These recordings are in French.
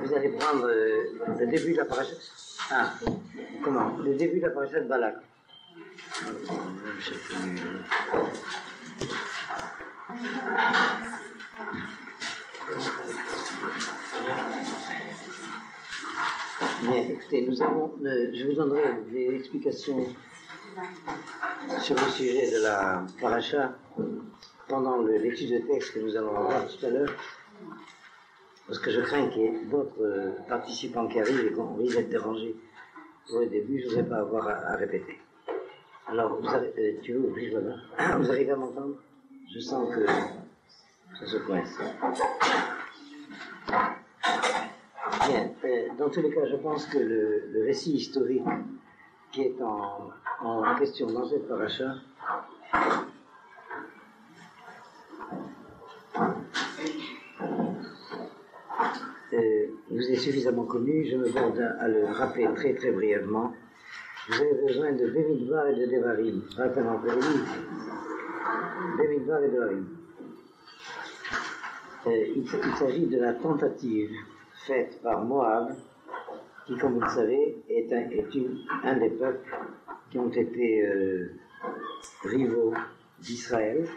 Vous allez prendre le début de la paracha. Ah, comment? Le début de la paracha de Balak. Bien, écoutez, je vous donnerai des explications sur le sujet de la paracha pendant l'étude de texte que nous allons avoir tout à l'heure, parce que je crains qu'il y ait d'autres participants qui arrivent et qu'on risque d'être dérangés pour le début. Je ne voudrais pas avoir à répéter. Alors, tu veux ouvrir là-bas? Vous arrivez à m'entendre? Je sens que ça se coince. Bien, dans tous les cas, je pense que le récit historique qui est en question dans cette paracha vous est suffisamment connu. Je me borne à le rappeler très très brièvement. Vous avez besoin de Bemidbar et de Devarim. Rappelez-moi, Bemidbar et Devarim. Il s'agit de la tentative faite par Moab, qui, comme vous le savez, est un des peuples qui ont été rivaux d'Israël,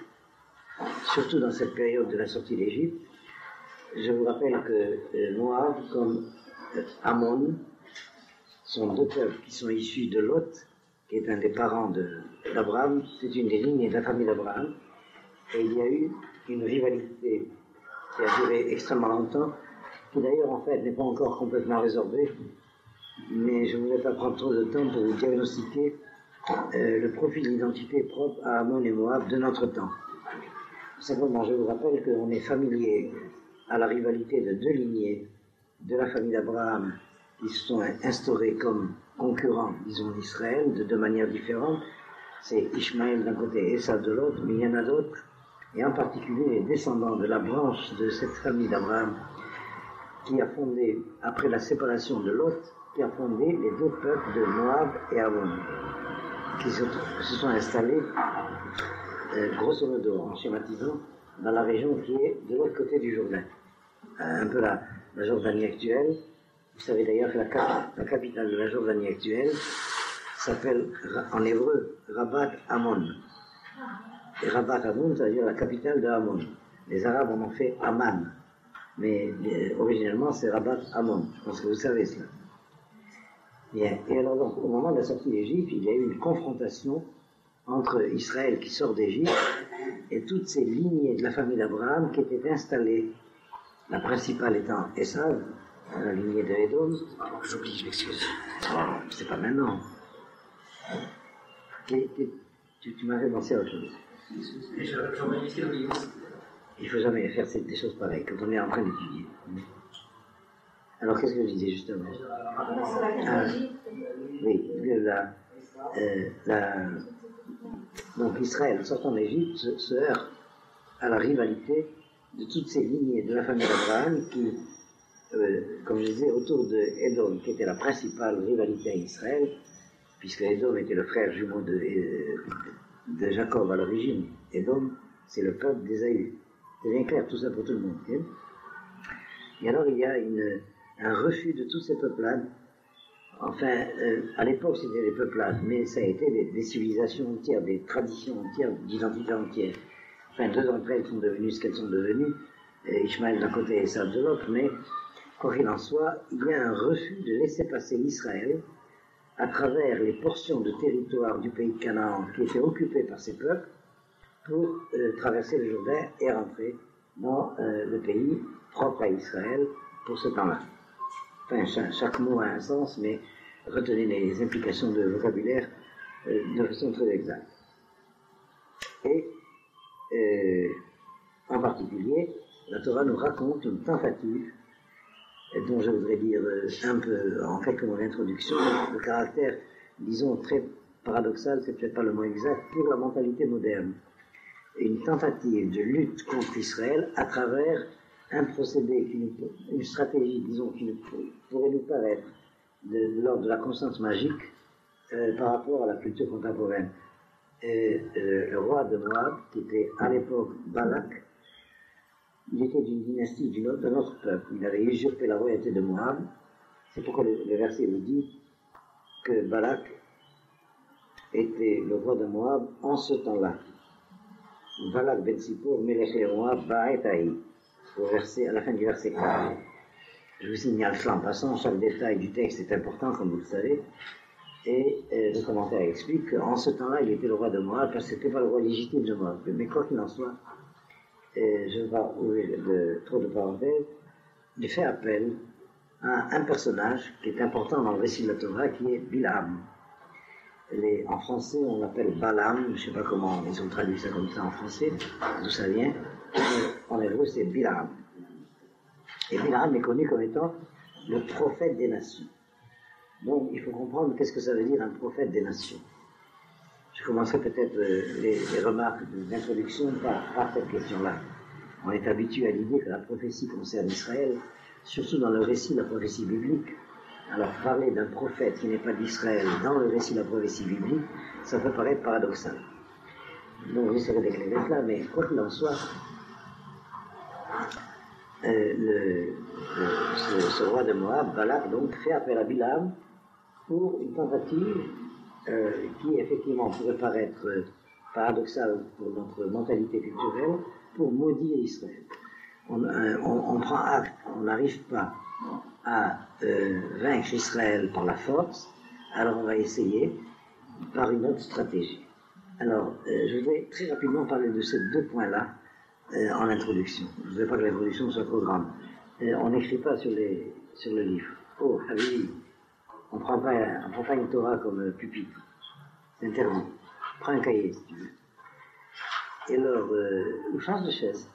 surtout dans cette période de la sortie d'Égypte. Je vous rappelle que Moab, comme Ammon, sont deux peuples qui sont issus de Lot, qui est un des parents d'Abraham. C'est une des lignes de la famille d'Abraham. Et il y a eu une rivalité qui a duré extrêmement longtemps, qui d'ailleurs en fait n'est pas encore complètement résorbée, mais je ne voudrais pas prendre trop de temps pour vous diagnostiquer le profil d'identité propre à Ammon et Moab de notre temps. Simplement, je vous rappelle qu'on est familier à la rivalité de deux lignées de la famille d'Abraham qui se sont instaurées comme concurrents, disons, d'Israël, de deux manières différentes. C'est Ishmaël d'un côté et Esav de l'autre, mais il y en a d'autres, et en particulier les descendants de la branche de cette famille d'Abraham qui a fondé, après la séparation de Lot, qui a fondé les deux peuples de Moab et Ammon, qui se sont installés, grosso modo, en schématisant, dans la région qui est de l'autre côté du Jourdain, un peu la Jordanie actuelle. Vous savez d'ailleurs que la capitale de la Jordanie actuelle s'appelle en hébreu Rabat Ammon. Et Rabat Ammon, ça veut dire la capitale de Ammon. Les Arabes en ont fait Amman, mais originellement c'est Rabat Ammon. Je pense que vous savez cela. Bien. Et alors donc, au moment de la sortie d'Égypte, il y a eu une confrontation entre Israël qui sort d'Égypte et toutes ces lignées de la famille d'Abraham qui étaient installées, la principale étant Esav, la lignée de Edom. J'oublie, je m'excuse. C'est pas maintenant. Tu m'avais pensé à autre chose. Il ne faut jamais faire des choses pareilles quand on est en train d'étudier. Alors qu'est-ce que je disais justement? Oui, donc Israël, sortant d'Égypte, se heurte à la rivalité de toutes ces lignées de la famille d'Abraham qui, comme je disais, autour de Edom, qui était la principale rivalité à Israël, puisque Edom était le frère jumeau de Jacob à l'origine. Edom, c'est le peuple d'Ésaü. C'est bien clair, tout ça pour tout le monde. Okay? Et alors il y a un refus de tous ces peuplades. Enfin, à l'époque c'était des peuplades, mais ça a été des civilisations entières, des traditions entières, d'identités entières. Enfin, deux d'entre elles sont devenues ce qu'elles sont devenues, Ishmaël d'un côté et Esav de l'autre, mais quoi qu'il en soit, il y a un refus de laisser passer Israël à travers les portions de territoire du pays de Canaan qui étaient occupées par ces peuples pour traverser le Jourdain et rentrer dans le pays propre à Israël pour ce temps-là. Enfin, chaque mot a un sens, mais retenez les implications de vocabulaire de façon très exacte. Et en particulier, la Torah nous raconte une tentative dont je voudrais dire un peu, en fait, comme introduction, le caractère, disons, très paradoxal, c'est peut-être pas le mot exact, pour la mentalité moderne. Une tentative de lutte contre Israël à travers un procédé, une stratégie, disons, qui pourrait nous paraître de l'ordre de la constance magique par rapport à la culture contemporaine. Le roi de Moab, qui était à l'époque Balak, il était d'une dynastie d'un autre peuple. Il avait usurpé la royauté de Moab. C'est pourquoi le verset nous dit que Balak était le roi de Moab en ce temps-là. Balak ben Sipor, Melech le Moab, Ba'etaï, à la fin du verset 4. Je vous signale cela en passant, chaque détail du texte est important, comme vous le savez. Et le commentaire explique qu'en ce temps-là, il était le roi de Moab, parce que ce n'était pas le roi légitime de Moab. Mais quoi qu'il en soit, je ne vais pas ouvrir trop de parenthèses, il fait appel à un personnage qui est important dans le récit de la Torah, qui est Bilam. En français, on l'appelle Balaam, je ne sais pas comment ils ont traduit ça comme ça en français, d'où ça vient, mais en hébreu c'est Bilam. Et Bilam est connu comme étant le prophète des nations. Donc il faut comprendre qu'est-ce que ça veut dire un prophète des nations. Je commencerai peut-être les remarques d'introduction par cette question-là. On est habitué à l'idée que la prophétie concerne Israël, surtout dans le récit de la prophétie biblique. Alors parler d'un prophète qui n'est pas d'Israël dans le récit de la prophétie biblique, ça peut paraître paradoxal. Donc j'essaierai d'éclairer cela, mais quoi qu'il en soit, ce roi de Moab, Balak, donc, fait appel à Bilam pour une tentative qui effectivement pourrait paraître paradoxale pour notre mentalité culturelle, pour maudire Israël. On prend acte, on n'arrive pas à vaincre Israël par la force, alors on va essayer par une autre stratégie. Alors, je voudrais très rapidement parler de ces deux points-là en introduction. Je ne voudrais pas que l'introduction soit trop grande. On n'écrit pas sur le livre. Oh, Habibi, on ne prend pas une Torah comme pupitre. C'est interdit. Prends un cahier, si tu veux. Et alors, ou change de chaise.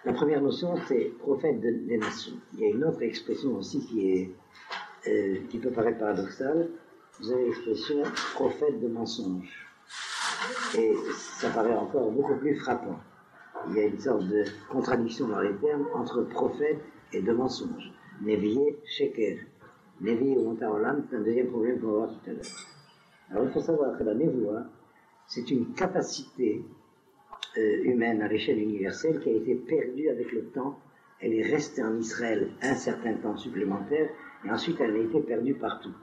La première notion, c'est prophète des nations. Il y a une autre expression aussi qui peut paraître paradoxale. Vous avez l'expression prophète de mensonge. Et ça paraît encore beaucoup plus frappant. Il y a une sorte de contradiction dans les termes entre prophète et de mensonge. Nevié, sheker. Nevié ou Montaolam, c'est un deuxième problème qu'on va voir tout à l'heure. Alors il faut savoir que la névoie, c'est une capacité humaine à l'échelle universelle qui a été perdue avec le temps. Elle est restée en Israël un certain temps supplémentaire et ensuite elle a été perdue partout.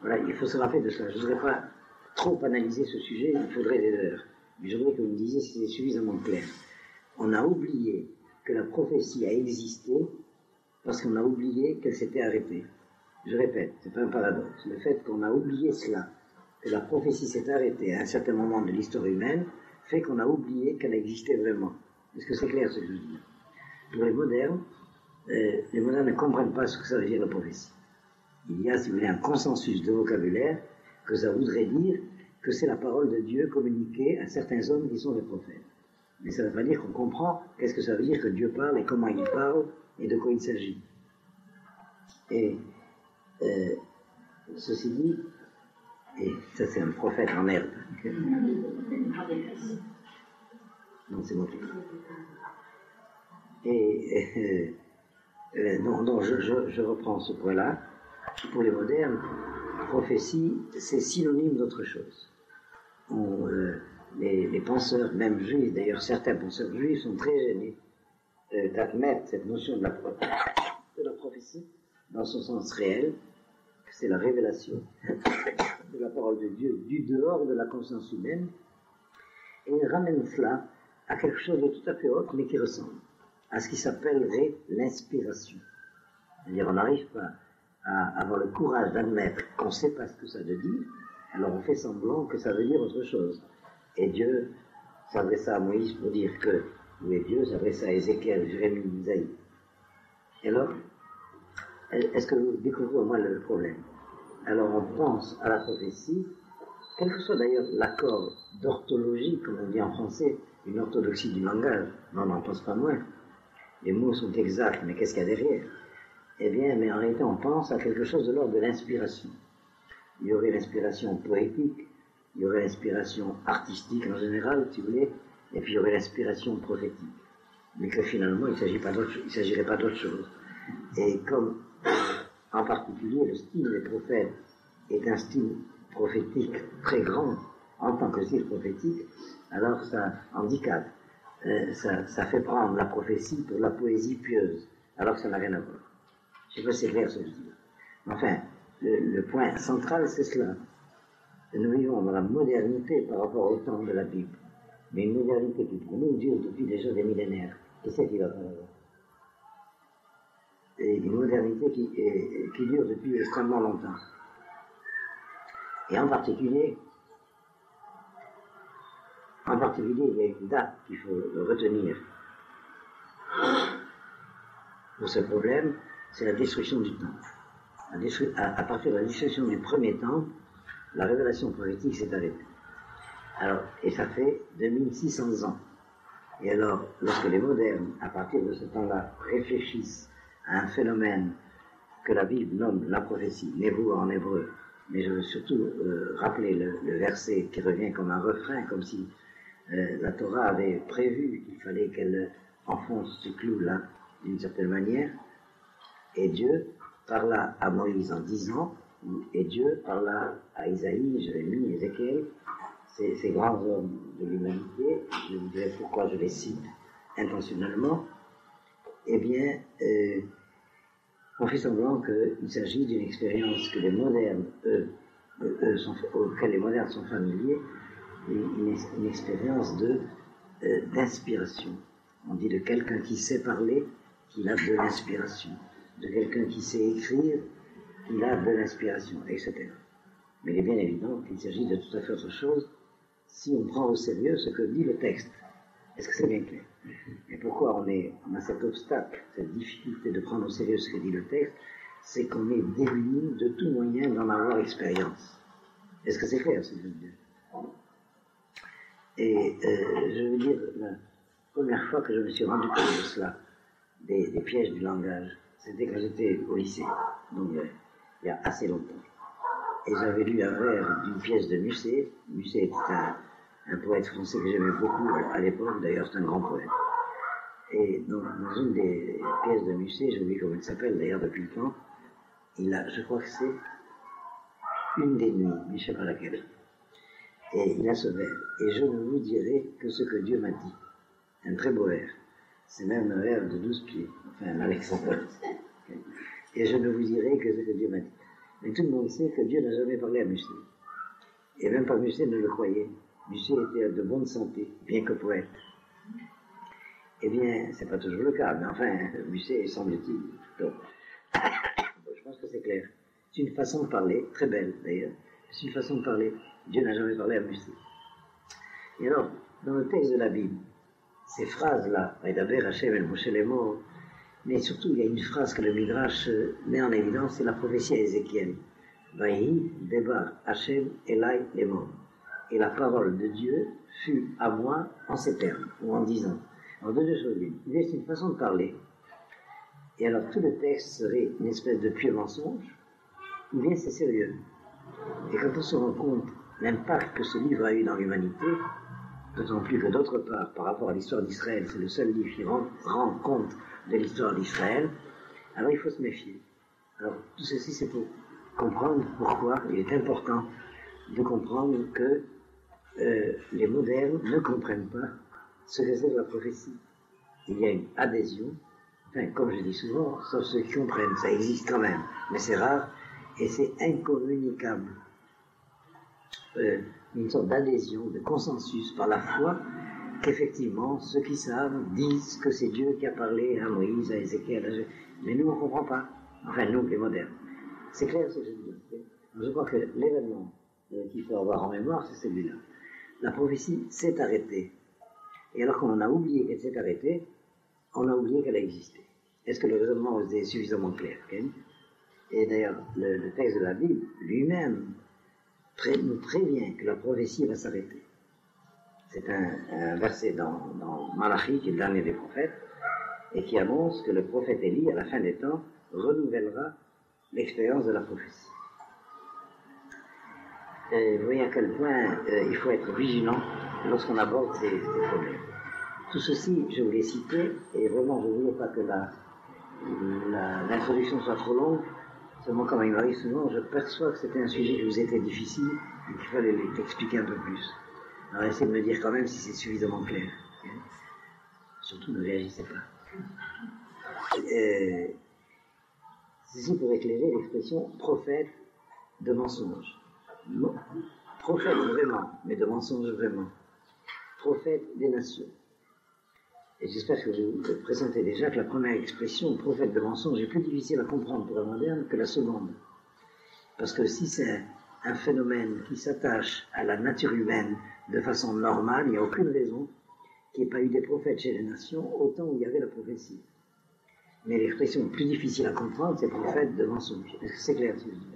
Voilà, il faut se rappeler de cela. Je ne voudrais pas trop analyser ce sujet, il faudrait des heures. Mais je voudrais que vous me disiez si c'est suffisamment clair. On a oublié que la prophétie a existé parce qu'on a oublié qu'elle s'était arrêtée. Je répète, c'est pas un paradoxe. Le fait qu'on a oublié cela, que la prophétie s'est arrêtée à un certain moment de l'histoire humaine, fait qu'on a oublié qu'elle existait vraiment. Est-ce que c'est clair ce que je veux dire? Pour les modernes ne comprennent pas ce que ça veut dire la prophétie. Il y a, si vous voulez, un consensus de vocabulaire que ça voudrait dire que c'est la parole de Dieu communiquée à certains hommes qui sont des prophètes. Mais ça ne veut pas dire qu'on comprend qu'est-ce que ça veut dire que Dieu parle et comment il parle et de quoi il s'agit. Et ceci dit, et ça c'est un prophète en herbe. Non, c'est mon truc. Et donc je reprends ce point-là. Pour les modernes, prophétie, c'est synonyme d'autre chose. Les penseurs, même juifs, d'ailleurs certains penseurs juifs sont très gênés d'admettre cette notion de la prophétie dans son sens réel, que c'est la révélation de la parole de Dieu du dehors de la conscience humaine, et ils ramènent cela à quelque chose de tout à fait autre, mais qui ressemble à ce qui s'appellerait l'inspiration. C'est-à-dire, on n'arrive pas à avoir le courage d'admettre qu'on ne sait pas ce que ça veut dire, alors on fait semblant que ça veut dire autre chose. Et Dieu s'adressa à Moïse pour dire que, oui, Dieu s'adressa à Ézéchiel, Jérémie, Isaïe. Et alors, est-ce que vous découvrez au moins le problème? Alors on pense à la prophétie, quel que soit d'ailleurs l'accord d'orthologie, comme on dit en français, une orthodoxie du langage, mais on n'en pense pas moins. Les mots sont exacts, mais qu'est-ce qu'il y a derrière? Eh bien, mais en réalité, on pense à quelque chose de l'ordre de l'inspiration. Il y aurait l'inspiration poétique, il y aurait l'inspiration artistique en général, si vous voulez, et puis il y aurait l'inspiration prophétique. Mais que finalement, il ne s'agirait pas d'autre chose. Et comme, en particulier, le style des prophètes est un style prophétique très grand, en tant que style prophétique, alors ça handicape, ça fait prendre la prophétie pour la poésie pieuse, alors que ça n'a rien à voir. Je ne sais pas si c'est clair ce que je dis. Enfin, le point central, c'est cela. Nous vivons dans la modernité par rapport au temps de la Bible, mais une modernité qui pour nous dure depuis déjà des millénaires. Qui c'est qui va pas l'avoir? Et une modernité qui dure depuis extrêmement longtemps. Et en particulier, il y a une date qu'il faut retenir pour ce problème, c'est la destruction du temple. À partir de la destruction du premier temple, la révélation prophétique s'est arrêtée. Alors, et ça fait 2600 ans. Et alors, lorsque les modernes, à partir de ce temps-là, réfléchissent à un phénomène que la Bible nomme la prophétie, Nevu en hébreu, mais je veux surtout rappeler le verset qui revient comme un refrain, comme si la Torah avait prévu qu'il fallait qu'elle enfonce ce clou-là d'une certaine manière, et Dieu parla à Moïse en disant, et Dieu parla à Isaïe, Jérémie, Ézéchiel, ces grands hommes de l'humanité, je vous dirai pourquoi je les cite intentionnellement, eh bien, on fait semblant qu'il s'agit d'une expérience que les modernes, auxquelles les modernes sont familiers, une expérience d'inspiration. On dit de quelqu'un qui sait parler, qu'il a de l'inspiration, de quelqu'un qui sait écrire, qu'il a de l'inspiration, etc. Mais il est bien évident qu'il s'agit de tout à fait autre chose si on prend au sérieux ce que dit le texte. Est-ce que c'est bien clair? Et pourquoi on a cet obstacle, cette difficulté de prendre au sérieux ce que dit le texte, c'est qu'on est démuni de tout moyen d'en avoir expérience. Est-ce que c'est clair ce que je veux dire? Et je veux dire, la première fois que je me suis rendu compte de cela, des pièges du langage, c'était quand j'étais au lycée, donc il y a assez longtemps. Et j'avais lu un vers d'une pièce de Musset. Musset était un poète français que j'aimais beaucoup à l'époque, d'ailleurs c'est un grand poète. Et dans une des pièces de Musset, je oublie comment il s'appelle d'ailleurs depuis le temps, je crois que c'est Une des nuits, mais je ne sais pas laquelle. Et il a ce vers, et je ne vous dirai que ce que Dieu m'a dit. Un très beau vers. C'est même un vers de 12 pieds, enfin un Alexandre. Et je ne vous dirai que ce que Dieu m'a dit. Mais tout le monde sait que Dieu n'a jamais parlé à Musset. Et même pas Musset ne le croyait. Musset était de bonne santé, bien que poète. Eh bien, c'est pas toujours le cas, mais enfin, Musset semble-t-il. Donc, je pense que c'est clair. C'est une façon de parler, très belle d'ailleurs. C'est une façon de parler. Dieu n'a jamais parlé à Musset. Et alors, dans le texte de la Bible, ces phrases-là, Vaidaber Hachem el Moshe Lemor, mais surtout il y a une phrase que le Midrash met en évidence, c'est la prophétie à Ézéchiel. Vaïhi Debar Hachem Elai Lemor. Et la parole de Dieu fut à moi en ces termes, ou en disant. Alors deux choses l'une. C'est une façon de parler. Et alors tout le texte serait une espèce de pieux mensonge, ou bien c'est sérieux. Et quand on se rend compte l'impact que ce livre a eu dans l'humanité, d'autant plus que d'autre part, par rapport à l'histoire d'Israël, c'est le seul livre qui rend compte de l'histoire d'Israël, alors il faut se méfier. Alors tout ceci c'est pour comprendre pourquoi il est important de comprendre que les modernes ne comprennent pas ce que c'est que la prophétie. Il y a une adhésion, enfin comme je dis souvent, sauf ceux qui comprennent, ça existe quand même, mais c'est rare et c'est incommunicable. Une sorte d'adhésion, de consensus par la foi qu'effectivement ceux qui savent disent que c'est Dieu qui a parlé à Moïse, à Ézéchiel, mais nous on ne comprend pas, enfin nous les modernes. C'est clair ce que je veux dire. Je crois que l'événement qu'il faut avoir en mémoire c'est celui-là. La prophétie s'est arrêtée. Et alors qu'on a oublié qu'elle s'est arrêtée, on a oublié qu'elle a existé. Est-ce que le raisonnement est suffisamment clair? Et d'ailleurs, le texte de la Bible lui-même nous prévient que la prophétie va s'arrêter. C'est un verset dans Malachi, qui est le dernier des prophètes, et qui annonce que le prophète Élie, à la fin des temps, renouvellera l'expérience de la prophétie. Vous voyez à quel point il faut être vigilant lorsqu'on aborde ces problèmes. Tout ceci, je vous l'ai cité, et vraiment je ne voulais pas que l'introduction soit trop longue, seulement comme il m'arrive souvent, je perçois que c'était un sujet qui vous était difficile, il fallait l'expliquer un peu plus. Alors essayez de me dire quand même si c'est suffisamment clair. Surtout ne réagissez pas. Ceci pour éclairer l'expression prophète de mensonge. Non. Prophète vraiment, mais de mensonge vraiment. Prophète des nations. Et j'espère que je vous présentais déjà que la première expression, prophète de mensonge, est plus difficile à comprendre pour un moderne que la seconde. Parce que si c'est un phénomène qui s'attache à la nature humaine de façon normale, il n'y a aucune raison qu'il n'y ait pas eu des prophètes chez les nations, autant où il y avait la prophétie. Mais l'expression plus difficile à comprendre, c'est prophète de mensonge. Est-ce que c'est clair, si je dis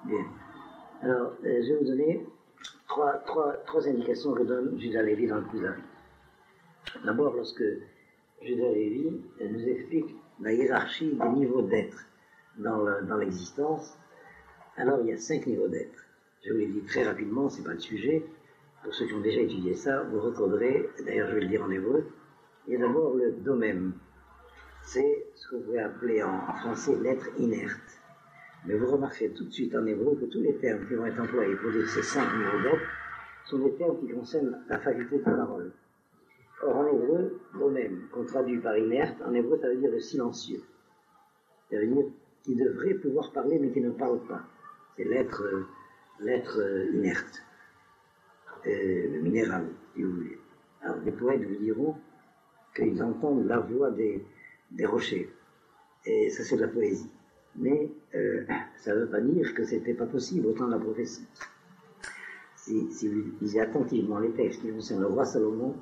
bien? Alors, je vais vous donner trois indications que donne Judas Lévy dans le Kuzari. D'abord, lorsque Judas Lévy nous explique la hiérarchie des niveaux d'être dans l'existence, alors il y a 5 niveaux d'être. Je vous l'ai dit très rapidement, c'est pas le sujet. Pour ceux qui ont déjà étudié ça, vous recorderez, d'ailleurs je vais le dire en hébreu, il y a d'abord le domem. C'est ce que vous pouvez appeler en français l'être inerte. Mais vous remarquerez tout de suite en hébreu que tous les termes qui vont être employés pour dire ces 5 niveaux d'être sont des termes qui concernent la faculté de parole. Or en hébreu, domem, qu'on traduit par inerte, en hébreu ça veut dire le silencieux. Ça veut dire qui devrait pouvoir parler mais qui ne parle pas. C'est l'être inerte. Le minéral, si vous voulez. Alors les poètes vous diront qu'ils entendent la voix des rochers. Et ça c'est de la poésie. Mais ça ne veut pas dire que c'était pas possible au temps de la prophétie. Si vous lisez attentivement les textes qui concernent le roi Salomon,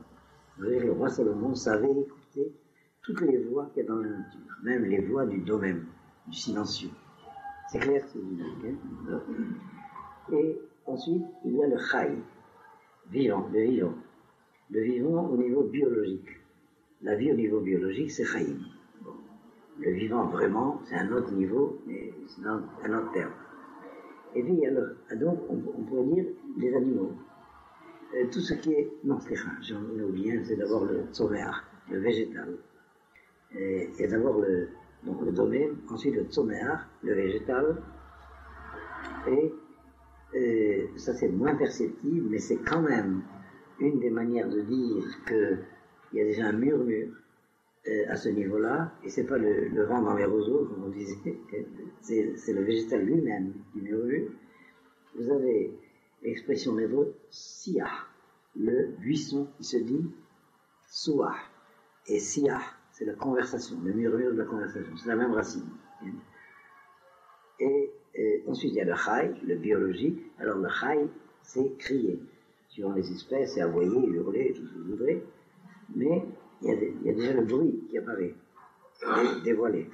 vous verrez que le roi Salomon savait écouter toutes les voix qu'il y a dans la nature, même les voix du domem, du silencieux. C'est clair ce que je dis, hein? Et ensuite, il y a le chai, vivant, le vivant. Le vivant au niveau biologique. La vie au niveau biologique, c'est chaim. Bon. Le vivant, vraiment, c'est un autre niveau, mais c'est un autre terme. Et puis, il y a donc, on pourrait dire les animaux. Tout ce qui est... Non, j'en ai oublié, c'est d'abord le tzoméar, le végétal. Et d'abord le domaine, ensuite le tzoméar, le végétal. Et ça, c'est moins perceptible, mais c'est quand même une des manières de dire qu'il y a déjà un murmure à ce niveau-là, et c'est pas le vent dans les roseaux, comme on disait, c'est le végétal lui-même qui murmure. Vous avez l'expression en hébreu siah, le buisson qui se dit souah, et siah, c'est la conversation, le murmure de la conversation, c'est la même racine. Et ensuite il y a le chai, le biologique. Alors le chai, c'est crier. Suivant les espèces, c'est aboyer, hurler, tout ce que vous voudrez. Mais il y a déjà le bruit qui apparaît, dévoilé.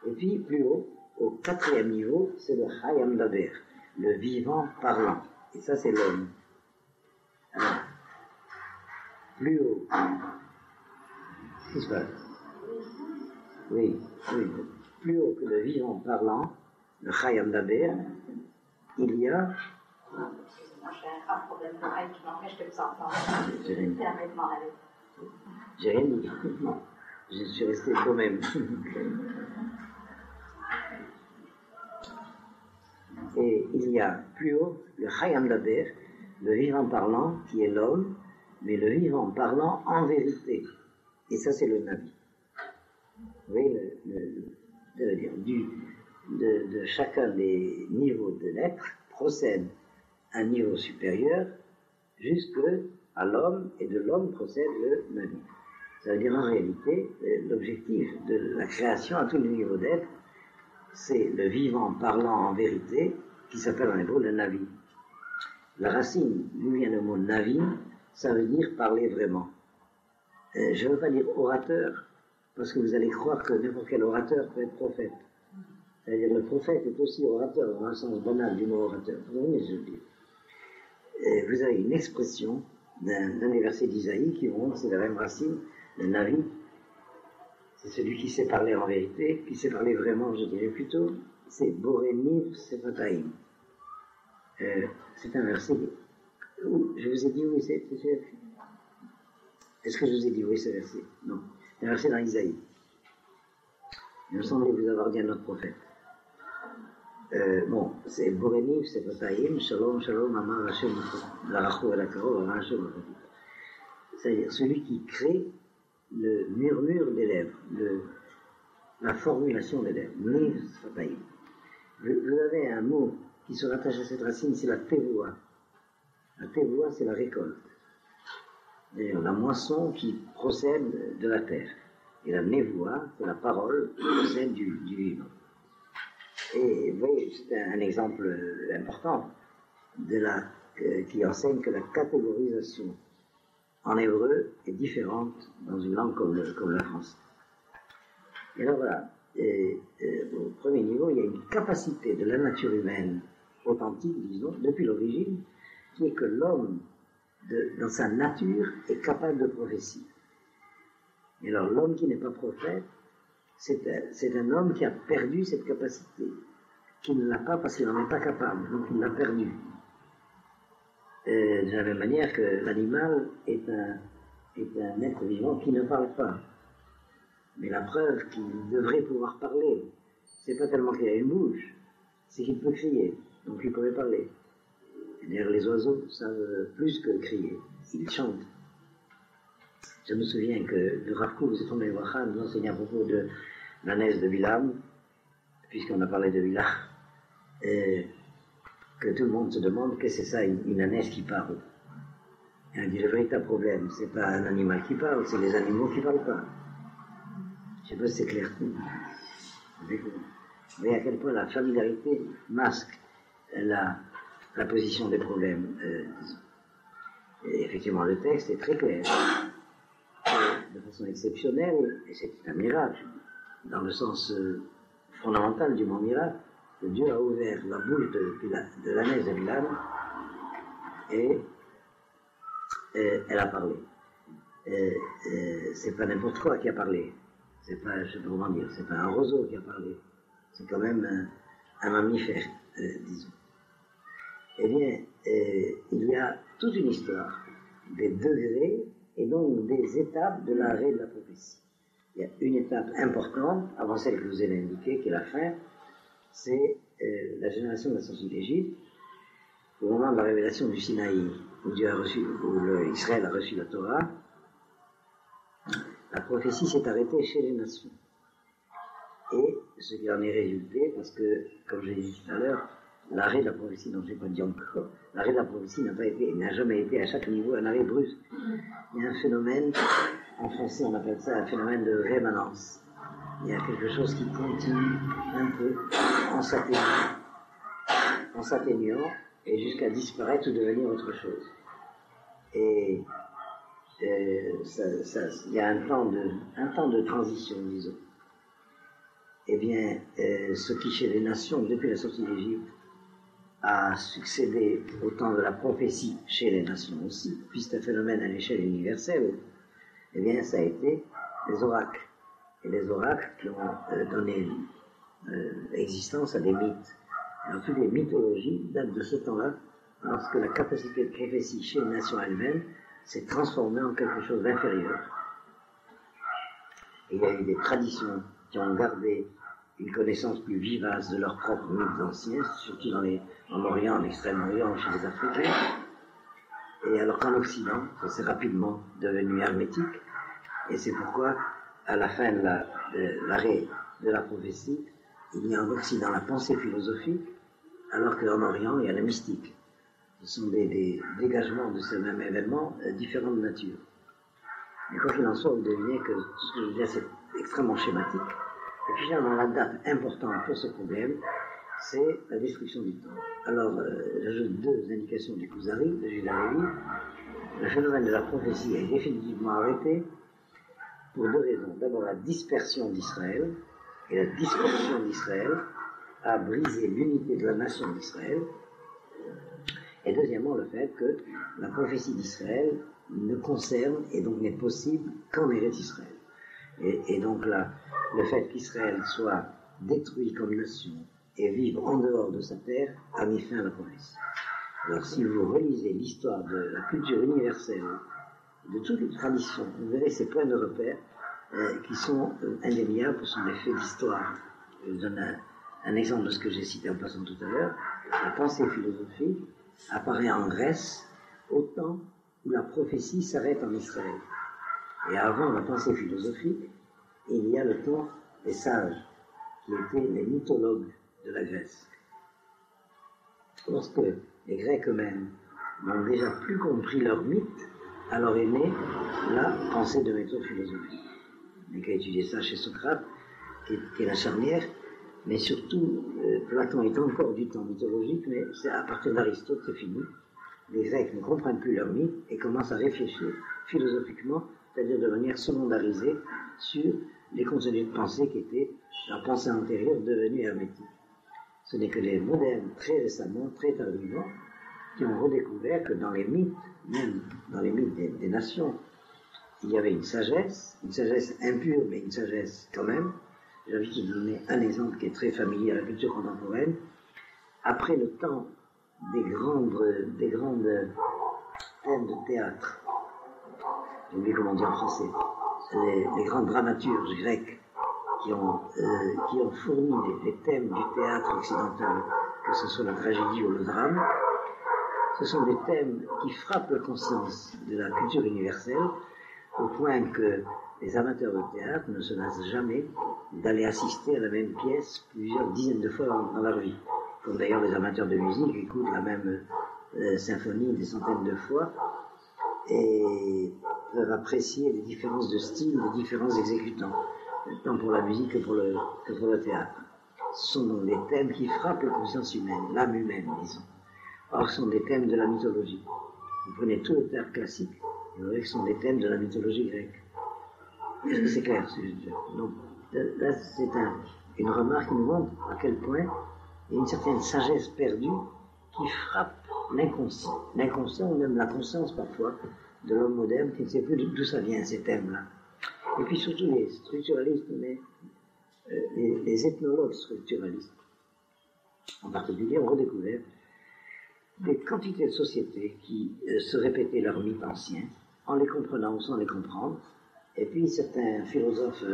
Et puis plus haut, au 4e niveau, c'est le chai amdaber, le vivant parlant. Et ça c'est l'homme. Alors, plus haut, qu'est-ce qui se passe? Oui. Plus haut que le vivant parlant, le chai amdaber, il y a... Excusez-moi, j'ai un problème d'oreille qui m'empêche de vous entendre. J'ai rien dit. Je suis resté moi-même. Et il y a plus haut le chai amdaber, le vivant parlant, qui est l'homme, mais le vivant parlant en vérité. Et ça, c'est le navi. Vous voyez, ça veut dire de chacun des niveaux de l'être procède un niveau supérieur jusqu'à l'homme, et de l'homme procède le navi. Ça veut dire en réalité, l'objectif de la création à tous les niveaux d'être, c'est le vivant parlant en vérité, qui s'appelle en hébreu le navi. La racine, d'où vient le mot navi, ça veut dire parler vraiment. Je ne veux pas dire orateur, parce que vous allez croire que n'importe quel orateur peut être prophète. C'est-à-dire le prophète est aussi orateur, dans le sens banal du mot orateur. Vous voyez, je veux dire. Vous avez une expression d'un des versets d'Isaïe qui montre, c'est la même racine, le navi. C'est celui qui sait parler en vérité, qui sait parler vraiment, je dirais plutôt. C'est Boréniv Sefataim. C'est un verset où je vous ai dit oui, c'est est-ce que je vous ai dit oui, ce verset? Non. C'est un verset dans Isaïe. Il me semble vous avoir dit à notre prophète. Bon, c'est Boreniv, c'est Bataïm, Shalom, Shalom, Amar Hashem, Larachou et Lakaro, Amar Hashem. C'est-à-dire celui qui crée le murmure des lèvres, la formulation des lèvres, Niv Bataïm. Vous avez un mot qui se rattache à cette racine, c'est la tevoua. La tevoua, c'est la récolte. D'ailleurs, la moisson qui procède de la terre. Et la névoie, c'est la parole qui procède du vivant. Et vous voyez, c'est un exemple important qui enseigne que la catégorisation en hébreu est différente dans une langue comme le français. Et alors voilà, au premier niveau, il y a une capacité de la nature humaine authentique, disons, depuis l'origine, qui est que l'homme, dans sa nature, est capable de prophétie. Et alors l'homme qui n'est pas prophète, c'est un homme qui a perdu cette capacité, qui ne l'a pas parce qu'il n'en est pas capable, donc il l'a perdu. De la même manière que l'animal est un être vivant qui ne parle pas. Mais la preuve qu'il devrait pouvoir parler, c'est pas tellement qu'il a une bouche, c'est qu'il peut crier, donc il pourrait parler. D'ailleurs, les oiseaux savent plus que crier, ils chantent. Je me souviens que le Rav Kook nous enseignait à propos de l'ânesse de Bilam, puisqu'on a parlé de Bilam, que tout le monde se demande qu'est-ce que c'est ça, une ânesse qui parle. Et on dit le véritable problème, c'est pas un animal qui parle, c'est les animaux qui parlent pas. Je sais pas si c'est clair. Vous voyez à quel point la familiarité masque la position des problèmes. Et effectivement, le texte est très clair. De façon exceptionnelle, et c'est un miracle, dans le sens fondamental du mot miracle, que Dieu a ouvert la bouche de l'ânesse de Bilam et elle a parlé. C'est pas n'importe quoi qui a parlé. C'est pas, je sais pas comment dire, c'est pas un roseau qui a parlé. C'est quand même un mammifère, disons. Eh bien, il y a toute une histoire des degrés et donc des étapes de l'arrêt de la prophétie. Il y a une étape importante, avant celle que je vous ai indiquée, qui est la fin, c'est la génération de la sortie d'Égypte, au moment de la révélation du Sinaï, où Israël a reçu la Torah. La prophétie s'est arrêtée chez les nations. Et ce qui en est résulté, parce que, comme je l'ai dit tout à l'heure, l'arrêt de la prophétie, dont je n'ai pas dit encore, l'arrêt de la prophétie n'a jamais été à chaque niveau un arrêt brusque. Il y a un phénomène, en français on appelle ça un phénomène de rémanence. Il y a quelque chose qui continue un peu en s'atténuant et jusqu'à disparaître ou devenir autre chose. Et il y a un temps de transition, disons. Eh bien, ce qui chez les nations, depuis la sortie d'Égypte, a succédé au temps de la prophétie chez les nations aussi, puis c'est un phénomène à l'échelle universelle, eh bien, ça a été les oracles. Et les oracles qui ont donné existence à des mythes. Alors, toutes les mythologies datent de ce temps-là, lorsque la capacité de prophétie chez les nations elles-mêmes s'est transformée en quelque chose d'inférieur. Et il y a eu des traditions qui ont gardé une connaissance plus vivace de leurs propres mythes anciens, surtout en Orient, en Extrême-Orient, chez les Africains. Et alors qu'en Occident, ça s'est rapidement devenu hermétique, et c'est pourquoi, à la fin de l'arrêt de la prophétie, il y a en Occident la pensée philosophique, alors qu'en Orient, il y a la mystique. Ce sont des dégagements de ce même événement différents de nature. Mais quoi qu'il en soit, vous devinez que ce que je veux dire, c'est extrêmement schématique. Et puis finalement, la date importante pour ce problème, c'est la destruction du temple. Alors, j'ajoute deux indications du Kuzari, de Judas Lévy. Le phénomène de la prophétie est définitivement arrêté pour deux raisons. D'abord, la dispersion d'Israël, et la dispersion d'Israël a brisé l'unité de la nation d'Israël. Et deuxièmement, le fait que la prophétie d'Israël ne concerne et donc n'est possible qu'en Eretz Israël. Et donc là, le fait qu'Israël soit détruit comme nation et vive en dehors de sa terre a mis fin à la prophétie. Alors si vous relisez l'histoire de la culture universelle, de toutes les traditions, vous verrez ces points de repère qui sont indéniables, ce sont des faits d'histoire. Je donne un exemple de ce que j'ai cité en passant tout à l'heure, la pensée philosophique apparaît en Grèce au temps où la prophétie s'arrête en Israël. Et avant la pensée philosophique, il y a le temps des sages, qui étaient les mythologues de la Grèce. Lorsque les Grecs eux-mêmes n'ont déjà plus compris leur mythe, alors est née la pensée de méthode philosophique. On n'a qu'à étudier ça chez Socrate, qui est la charnière, mais surtout, Platon est encore du temps mythologique, mais c'est à partir d'Aristote, c'est fini. Les Grecs ne comprennent plus leur mythe et commencent à réfléchir philosophiquement, c'est-à-dire de manière secondarisée, sur les contenus de pensée qui étaient la pensée antérieure devenue hermétique. Ce n'est que les modernes, très récemment, très tardivement, qui ont redécouvert que dans les mythes, même dans les mythes des nations, il y avait une sagesse impure, mais une sagesse quand même. J'ai envie de donner un exemple qui est très familier à la culture contemporaine. Après le temps des grandes thèmes de théâtre, j'ai oublié comment dire en français, les grands dramaturges grecs qui ont fourni les thèmes du théâtre occidental, que ce soit la tragédie ou le drame, ce sont des thèmes qui frappent la conscience de la culture universelle, au point que les amateurs de théâtre ne se lassent jamais d'aller assister à la même pièce plusieurs dizaines de fois dans leur vie. Comme d'ailleurs les amateurs de musique écoutent la même symphonie des centaines de fois et peuvent apprécier les différences de style des différents exécutants, tant pour la musique que pour le théâtre. Ce sont donc des thèmes qui frappent la conscience humaine, l'âme humaine, disons. Or, ce sont des thèmes de la mythologie. Vous prenez tout le théâtre classique, et vous verrez que ce sont des thèmes de la mythologie grecque. Est-ce que c'est clair ce que je veux dire? Donc, là, c'est une remarque qui nous montre à quel point il y a une certaine sagesse perdue qui frappe l'inconscient ou même la conscience parfois de l'homme moderne qui ne sait plus d'où ça vient, ces thèmes-là. Et puis surtout les structuralistes, mais les ethnologues structuralistes, en particulier, ont redécouvert des quantités de sociétés qui se répétaient leurs mythes anciens, en les comprenant ou sans les comprendre. Et puis certains philosophes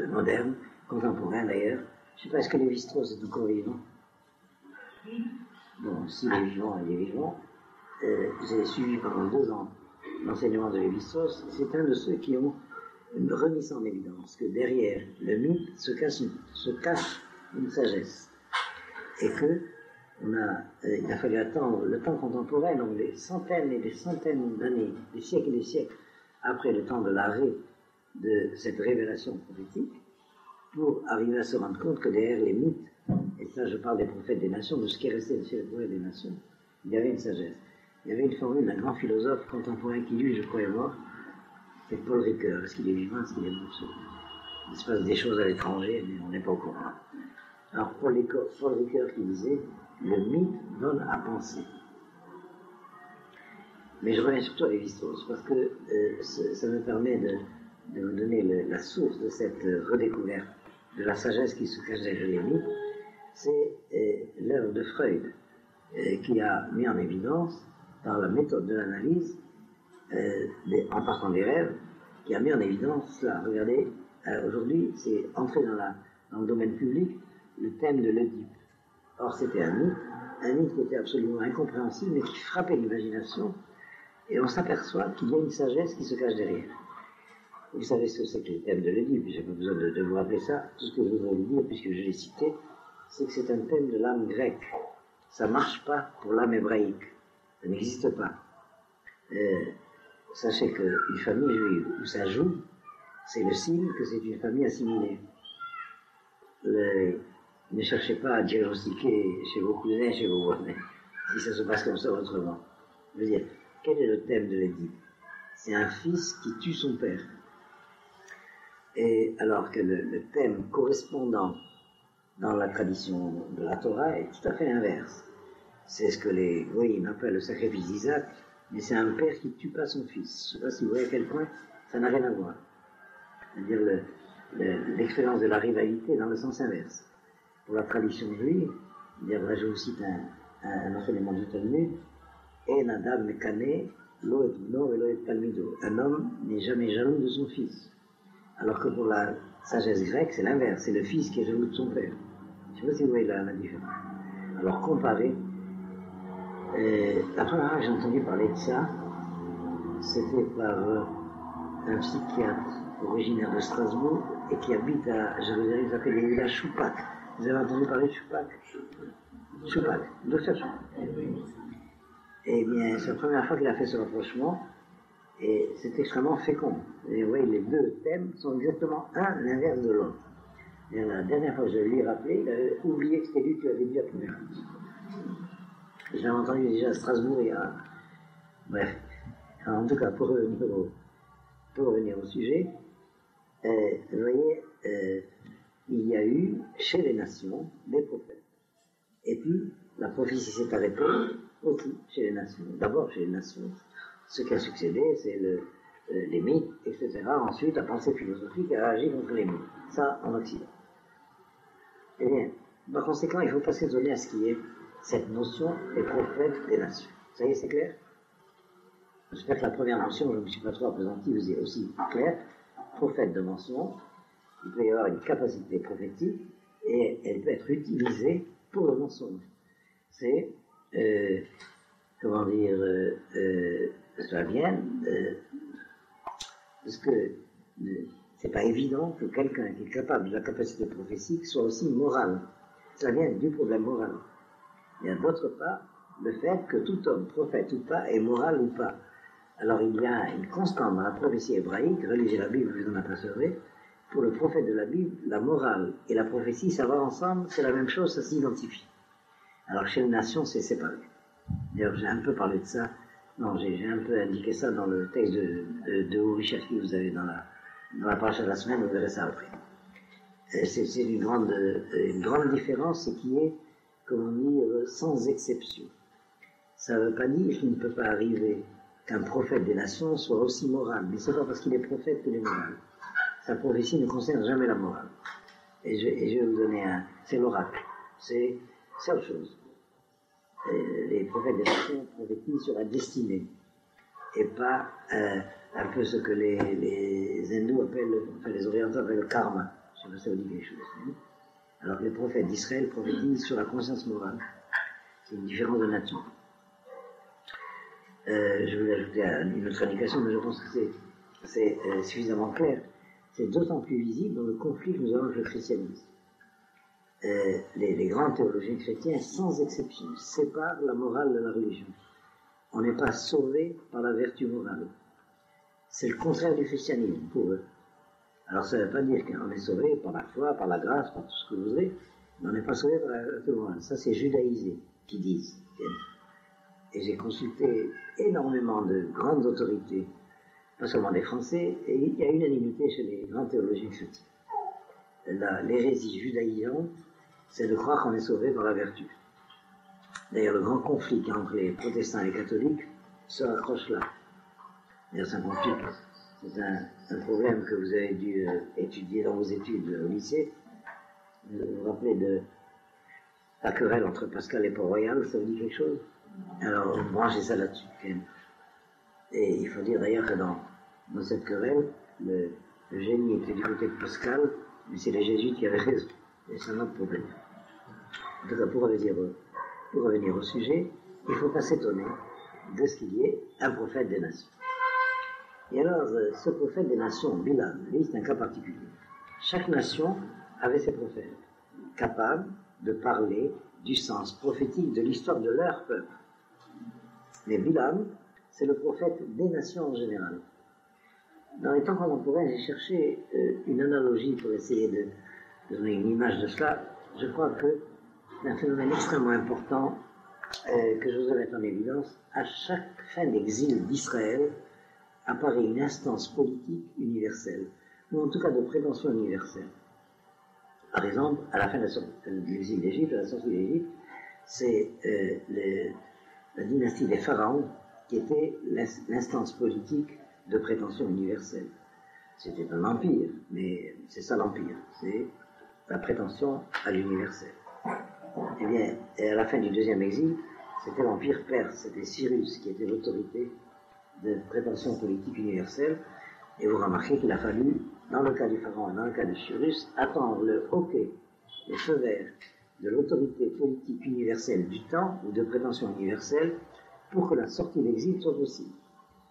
modernes, contemporains d'ailleurs, je ne sais pas, est-ce que Lévi-Strauss est encore vivant? Bon, s'il est vivant, il est vivant. J'ai suivi pendant 2 ans l'enseignement de Lévi-Strauss. C'est un de ceux qui ont remis ça en évidence, que derrière le mythe se cache une sagesse. Et que il a fallu attendre le temps contemporain, donc des centaines et des centaines d'années, des siècles et des siècles, après le temps de l'arrêt de cette révélation prophétique, pour arriver à se rendre compte que derrière les mythes, et ça je parle des prophètes des nations, de ce qui est resté chez les prophètes des nations, il y avait une sagesse. Il y avait une formule d'un grand philosophe contemporain qui, lui, je crois, est mort, c'est Paul Ricoeur. Est-ce qu'il est vivant, est-ce qu'il est mort? Il se passe des choses à l'étranger, mais on n'est pas au courant. Alors Paul Ricoeur qui disait, le mythe donne à penser. Mais je reviens surtout à Lévi-Strauss, parce que ça me permet de vous donner la source de cette redécouverte de la sagesse qui se cache derrière les mythes. C'est l'œuvre de Freud, qui a mis en évidence, dans la méthode de l'analyse, en partant des rêves, qui a mis en évidence cela. Regardez, aujourd'hui, c'est entré dans le domaine public, le thème de l'Oedipe. Or, c'était un mythe qui était absolument incompréhensible, mais qui frappait l'imagination, et on s'aperçoit qu'il y a une sagesse qui se cache derrière. Vous savez ce que c'est que le thème de l'Oedipe, j'ai pas besoin de vous rappeler ça. Tout ce que je voudrais vous dire, puisque je l'ai cité, c'est que c'est un thème de l'âme grecque. Ça ne marche pas pour l'âme hébraïque. Ça n'existe pas. Sachez qu'une famille juive où ça joue, c'est le signe que c'est une famille assimilée. Ne cherchez pas à diagnostiquer chez vos cousins, chez vos voisins, si ça se passe comme ça autrement. Je veux dire, quel est le thème de l'Oedipe? C'est un fils qui tue son père. Et alors que le thème correspondant dans la tradition de la Torah est tout à fait inverse. C'est ce que les goïms appellent le sacrifice d'Isaac, mais c'est un père qui ne tue pas son fils. Je ne sais pas si vous voyez à quel point ça n'a rien à voir. C'est-à-dire l'expérience de la rivalité dans le sens inverse. Pour la tradition juive, là je vous cite un enseignement du Talmud, En Adam Mekane, Lo et Bno et Lo et Talmido. Un homme n'est jamais jaloux de son fils. Alors que pour la sagesse grecque, c'est l'inverse, c'est le fils qui est jaloux de son père. Je ne sais pas si vous voyez la différence. Alors comparez. La première fois que j'ai entendu parler de ça, c'était par un psychiatre originaire de Strasbourg et qui habite à Jérusalem, il s'appelle Yehuda Choupak. Vous avez entendu parler de Choupak? Choupak, docteur Choupak. Eh bien, c'est la première fois qu'il a fait ce rapprochement et c'est extrêmement fécond. Et vous voyez, les deux thèmes sont exactement un l'inverse de l'autre. Et la dernière fois que je lui ai rappelé, il avait oublié que c'était lui qui l'avait dit la première fois. Je l'avais entendu déjà à Strasbourg il y a... Bref. Alors, en tout cas, pour revenir au sujet, vous voyez, il y a eu chez les nations des prophètes. Et puis, la prophétie s'est arrêtée aussi chez les nations. D'abord chez les nations. Ce qui a succédé, c'est les mythes, etc. Ensuite, la pensée philosophique a agi contre les mythes. Ça, en Occident. Eh bien, par conséquent, il ne faut pas s'étonner à ce qui est cette notion des prophètes des nations. Ça y est, c'est clair? J'espère que la première mention, je ne me suis pas trop appesanti, vous est aussi claire. Prophète de mention, il peut y avoir une capacité prophétique et elle peut être utilisée pour le mensonge. C'est, comment dire, cela vient parce que c'est pas évident que quelqu'un qui est capable de la capacité prophétique soit aussi moral. Ça vient du problème moral. Il y a d'autre part le fait que tout homme, prophète ou pas, est moral ou pas. Alors il y a une constante dans la prophétie hébraïque, relisez la Bible, vous en apercevrez, pour le prophète de la Bible, la morale et la prophétie, ça va ensemble, c'est la même chose, ça s'identifie. Alors chez les nations, c'est séparé. D'ailleurs, j'ai un peu parlé de ça, non, j'ai un peu indiqué ça dans le texte de Uri Shafi, vous avez dans la paracha de la semaine, vous verrez ça après. C'est une grande différence, et qui est, comment dire, sans exception. Ça ne veut pas dire qu'il ne peut pas arriver qu'un prophète des nations soit aussi moral, mais c'est pas parce qu'il est prophète qu'il est moral. Sa prophétie ne concerne jamais la morale. Et je vais vous donner c'est l'oracle. C'est autre chose. Les prophètes des nations prophétisent sur la destinée, et pas un peu ce que les hindous appellent, enfin les orientaux appellent le karma. Je ne sais pas si ça vous dit quelque chose. Alors les prophètes d'Israël prophétisent sur la conscience morale. C'est une différence de nature. Je voulais ajouter une autre indication, mais je pense que c'est suffisamment clair. C'est d'autant plus visible dans le conflit que nous avons avec le christianisme. Les grands théologiens chrétiens, sans exception, séparent la morale de la religion. On n'est pas sauvé par la vertu morale. C'est le contraire du christianisme pour eux. Alors ça ne veut pas dire qu'on est sauvé par la foi, par la grâce, par tout ce que vous voulez, mais on n'est pas sauvé par la vertu morale. Ça c'est judaïsé, qui disent. Et j'ai consulté énormément de grandes autorités, pas seulement des Français, et il y a unanimité chez les grands théologiens chrétiens. L'hérésie judaïsante, c'est de croire qu'on est sauvé par la vertu. D'ailleurs, le grand conflit entre les protestants et les catholiques se raccroche là. D'ailleurs, c'est un conflit, c'est un problème que vous avez dû étudier dans vos études au lycée. Vous vous rappelez de la querelle entre Pascal et Port-Royal, ça vous dit quelque chose? Alors, branchez ça là-dessus. Et il faut dire d'ailleurs que dans cette querelle, le génie était du côté de Pascal, mais c'est les jésuites qui avaient raison. Et c'est un autre problème. En tout cas, pour revenir au sujet, il ne faut pas s'étonner de ce qu'il y ait un prophète des nations. Et alors, ce prophète des nations, Bilam, lui, c'est un cas particulier. Chaque nation avait ses prophètes, capables de parler du sens prophétique de l'histoire de leur peuple. Mais Bilam, c'est le prophète des nations en général. Dans les temps contemporains, j'ai cherché une analogie pour essayer de donner une image de cela. Je crois que c'est un phénomène extrêmement important que je voudrais mettre en évidence. À chaque fin d'exil d'Israël apparaît une instance politique universelle, ou en tout cas de prétention universelle. Par exemple, à la fin de l'exil d'Égypte, à la sortie d'Égypte, c'est la dynastie des pharaons qui était l'instance politique de prétention universelle. C'était un empire, mais c'est ça l'empire, c'est la prétention à l'universel. Eh bien, à la fin du deuxième exil, c'était l'empire perse, c'était Cyrus qui était l'autorité de prétention politique universelle, et vous remarquez qu'il a fallu, dans le cas du pharaon et dans le cas de Cyrus, attendre le hockey, le feu vert de l'autorité politique universelle du temps ou de prétention universelle pour que la sortie d'exil soit possible.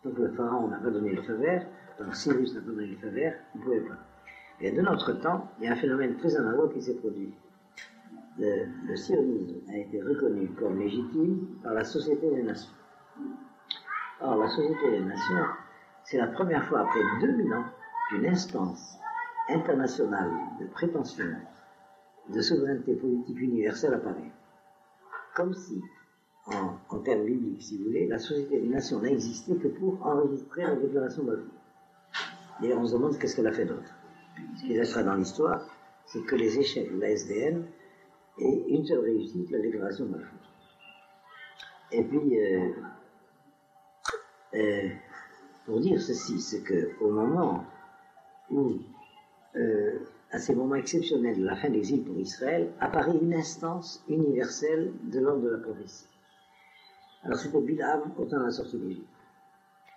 Donc le pharaon n'a pas donné le feu vert, donc Cyrus n'a pas donné le feu vert, il ne pouvait pas. Et de notre temps, il y a un phénomène très analogue qui s'est produit. Le sionisme a été reconnu comme légitime par la Société des Nations. Or, la Société des Nations, c'est la première fois après 2000 ans qu'une instance internationale de prétention de souveraineté politique universelle apparaît. Comme si, en termes bibliques, si vous voulez, la Société des Nations n'a existé que pour enregistrer la déclaration de Balfour. D'ailleurs, on se demande qu'est-ce qu'elle a fait d'autre. Ce qui restera dans l'histoire, c'est que les échecs de la SDN et une seule réussite, la déclaration de Balfour. Et puis, pour dire ceci, c'est qu'au moment où, à ces moments exceptionnels de la fin de l'exil pour Israël, apparaît une instance universelle de l'ordre de la prophétie. Alors c'était Bilam au temps de la sortie d'Égypte.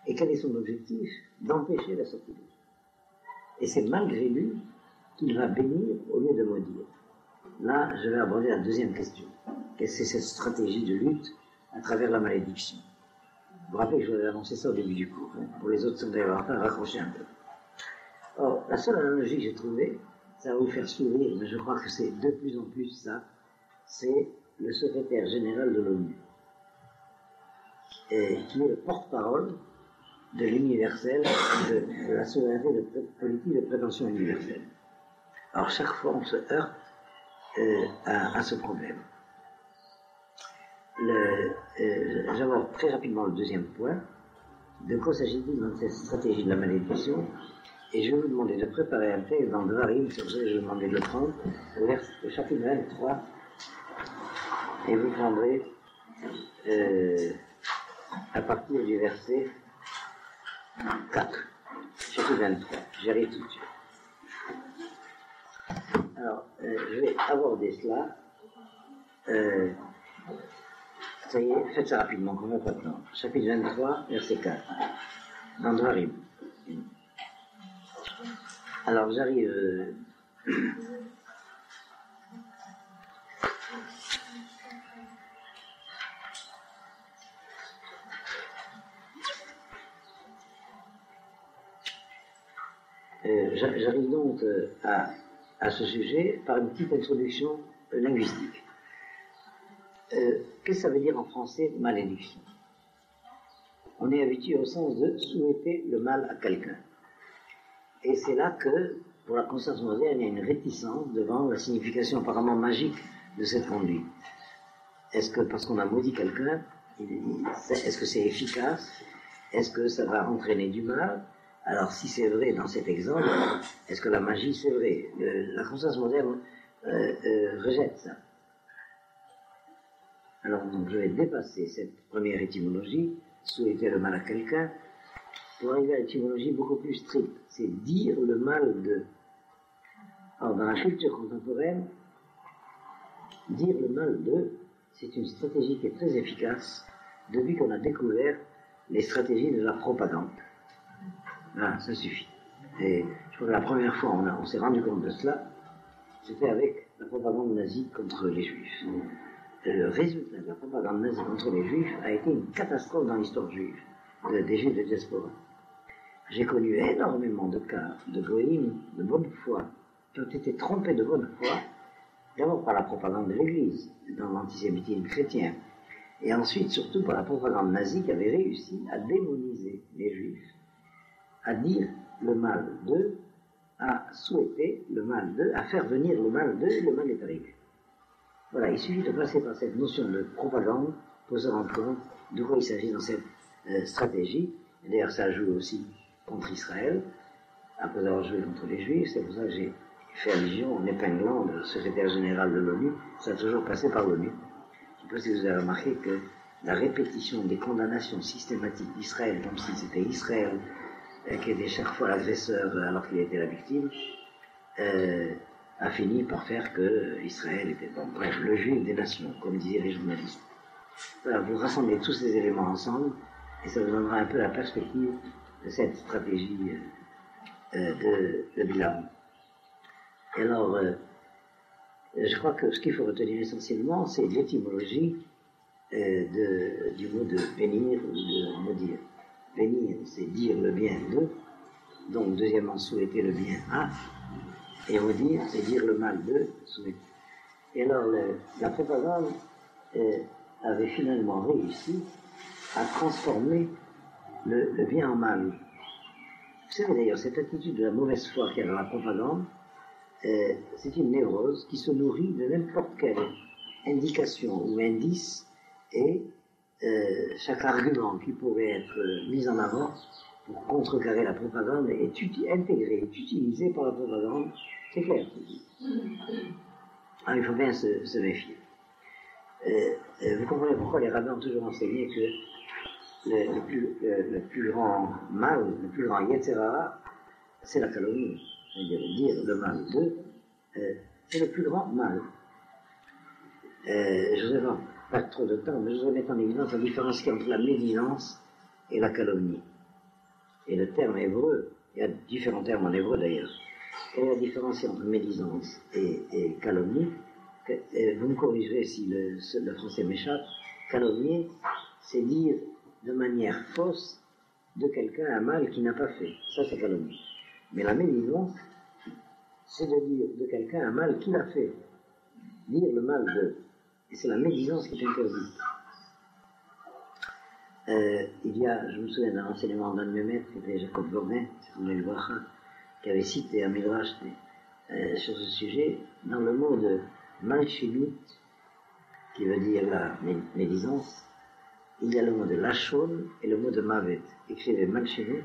Et quel est son objectif? D'empêcher la sortie d'Égypte. Et c'est malgré lui qu'il va bénir au lieu de maudire. Là, je vais aborder la deuxième question. Qu'est-ce que c'est cette stratégie de lutte à travers la malédiction? Vous vous rappelez que je vous avais annoncé ça au début du cours. Hein. Pour les autres, ça me devait avoir raccroché un peu. Or, la seule analogie que j'ai trouvée, ça va vous faire sourire, mais je crois que c'est de plus en plus ça, c'est le secrétaire général de l'ONU, qui est le porte-parole de l'universel, de la souveraineté de politique de prétention universelle. Alors, chaque fois, on se heurte à ce problème. J'aborde très rapidement le deuxième point. De quoi s'agit-il dans cette stratégie de la malédiction? Et je vais vous demander de préparer un texte dans Dvarim, sur ce que je vais vous demander de le prendre, le chapitre 23, et vous prendrez à partir du verset 4, chapitre 23, j'arrive tout de suite. Alors, je vais aborder cela. Ça y est, faites ça rapidement, qu'on n'a pas de temps. Chapitre 23, verset 4, dans Dvarim. Alors, j'arrive... J'arrive donc à ce sujet par une petite introduction linguistique. Qu'est-ce que ça veut dire en français malédiction? On est habitué au sens de souhaiter le mal à quelqu'un. Et c'est là que, pour la conscience moderne, il y a une réticence devant la signification apparemment magique de cette conduite. Est-ce que parce qu'on a maudit quelqu'un, est-ce que c'est efficace? Est-ce que ça va entraîner du mal? Alors, si c'est vrai dans cet exemple, est-ce que la magie, c'est vrai? La conscience moderne rejette ça. Alors, donc, je vais dépasser cette première étymologie, souhaiter le mal à quelqu'un, pour arriver à l'étymologie beaucoup plus stricte. C'est dire le mal de. Alors, dans la culture contemporaine, dire le mal de, c'est une stratégie qui est très efficace depuis qu'on a découvert les stratégies de la propagande. Là, ça suffit. Et je crois que la première fois on s'est rendu compte de cela, c'était avec la propagande nazie contre les Juifs. Le résultat de la propagande nazie contre les Juifs a été une catastrophe dans l'histoire juive, des Juifs de diaspora. J'ai connu énormément de cas de goïms de bonne foi qui ont été trompés de bonne foi, d'abord par la propagande de l'Église, dans l'antisémitisme chrétien, et ensuite surtout par la propagande nazie qui avait réussi à démoniser les Juifs, à dire le mal d'eux, à souhaiter le mal d'eux, à faire venir le mal d'eux, et le mal est arrivé. Voilà, il suffit de passer par cette notion de propagande pour se rendre compte de quoi il s'agit dans cette stratégie. Et d'ailleurs, ça joue aussi contre Israël, après avoir joué contre les Juifs. C'est pour ça que j'ai fait allusion en épinglant le secrétaire général de l'ONU. Ça a toujours passé par l'ONU. Je ne sais pas si vous avez remarqué que la répétition des condamnations systématiques d'Israël, comme si c'était Israël qui était chaque fois l'agresseur alors qu'il était la victime, a fini par faire que Israël était, bon, bref, le juif des nations, comme disaient les journalistes. Voilà, vous rassemblez tous ces éléments ensemble et ça vous donnera un peu la perspective de cette stratégie de Bilam. Et alors, je crois que ce qu'il faut retenir essentiellement, c'est l'étymologie du mot de bénir ou de maudire. Bénir, c'est dire le bien de, donc deuxièmement souhaiter le bien à, et maudire, c'est dire le mal de, souhaiter. Et alors la propagande avait finalement réussi à transformer le bien en mal. Vous savez d'ailleurs, cette attitude de la mauvaise foi qu'il y a dans la propagande, c'est une névrose qui se nourrit de n'importe quelle indication ou indice, et chaque argument qui pourrait être mis en avant pour contrecarrer la propagande est intégré, est utilisé par la propagande, c'est clair. Alors il faut bien se méfier. Vous comprenez pourquoi les rabbins ont toujours enseigné que le plus grand mal, le plus grand yetzera, c'est la calomnie. C'est-à-dire dire le mal d'eux, c'est le plus grand mal. Je ne vais pas trop de temps, mais je voudrais mettre en évidence la différence qu'il y a entre la médisance et la calomnie. Et le terme hébreu, il y a différents termes en hébreu d'ailleurs, quelle est la différence entre médisance et calomnie? Vous me corrigerez si le français m'échappe. Calomnier, c'est dire de manière fausse de quelqu'un un mal qu'il n'a pas fait. Ça, c'est calomnie. Mais la médisance, c'est de dire de quelqu'un un mal qu'il a fait. Dire le mal de. Et c'est la médisance qui est interdite. Il y a, je me souviens d'un enseignement d'un de mes maîtres, qui était Jacob Gorbin, qui avait cité un midrash sur ce sujet, dans le mot de malchinout, qui veut dire la médisance, il y a le mot de lachon et le mot de mavet. Écrivez malchinout,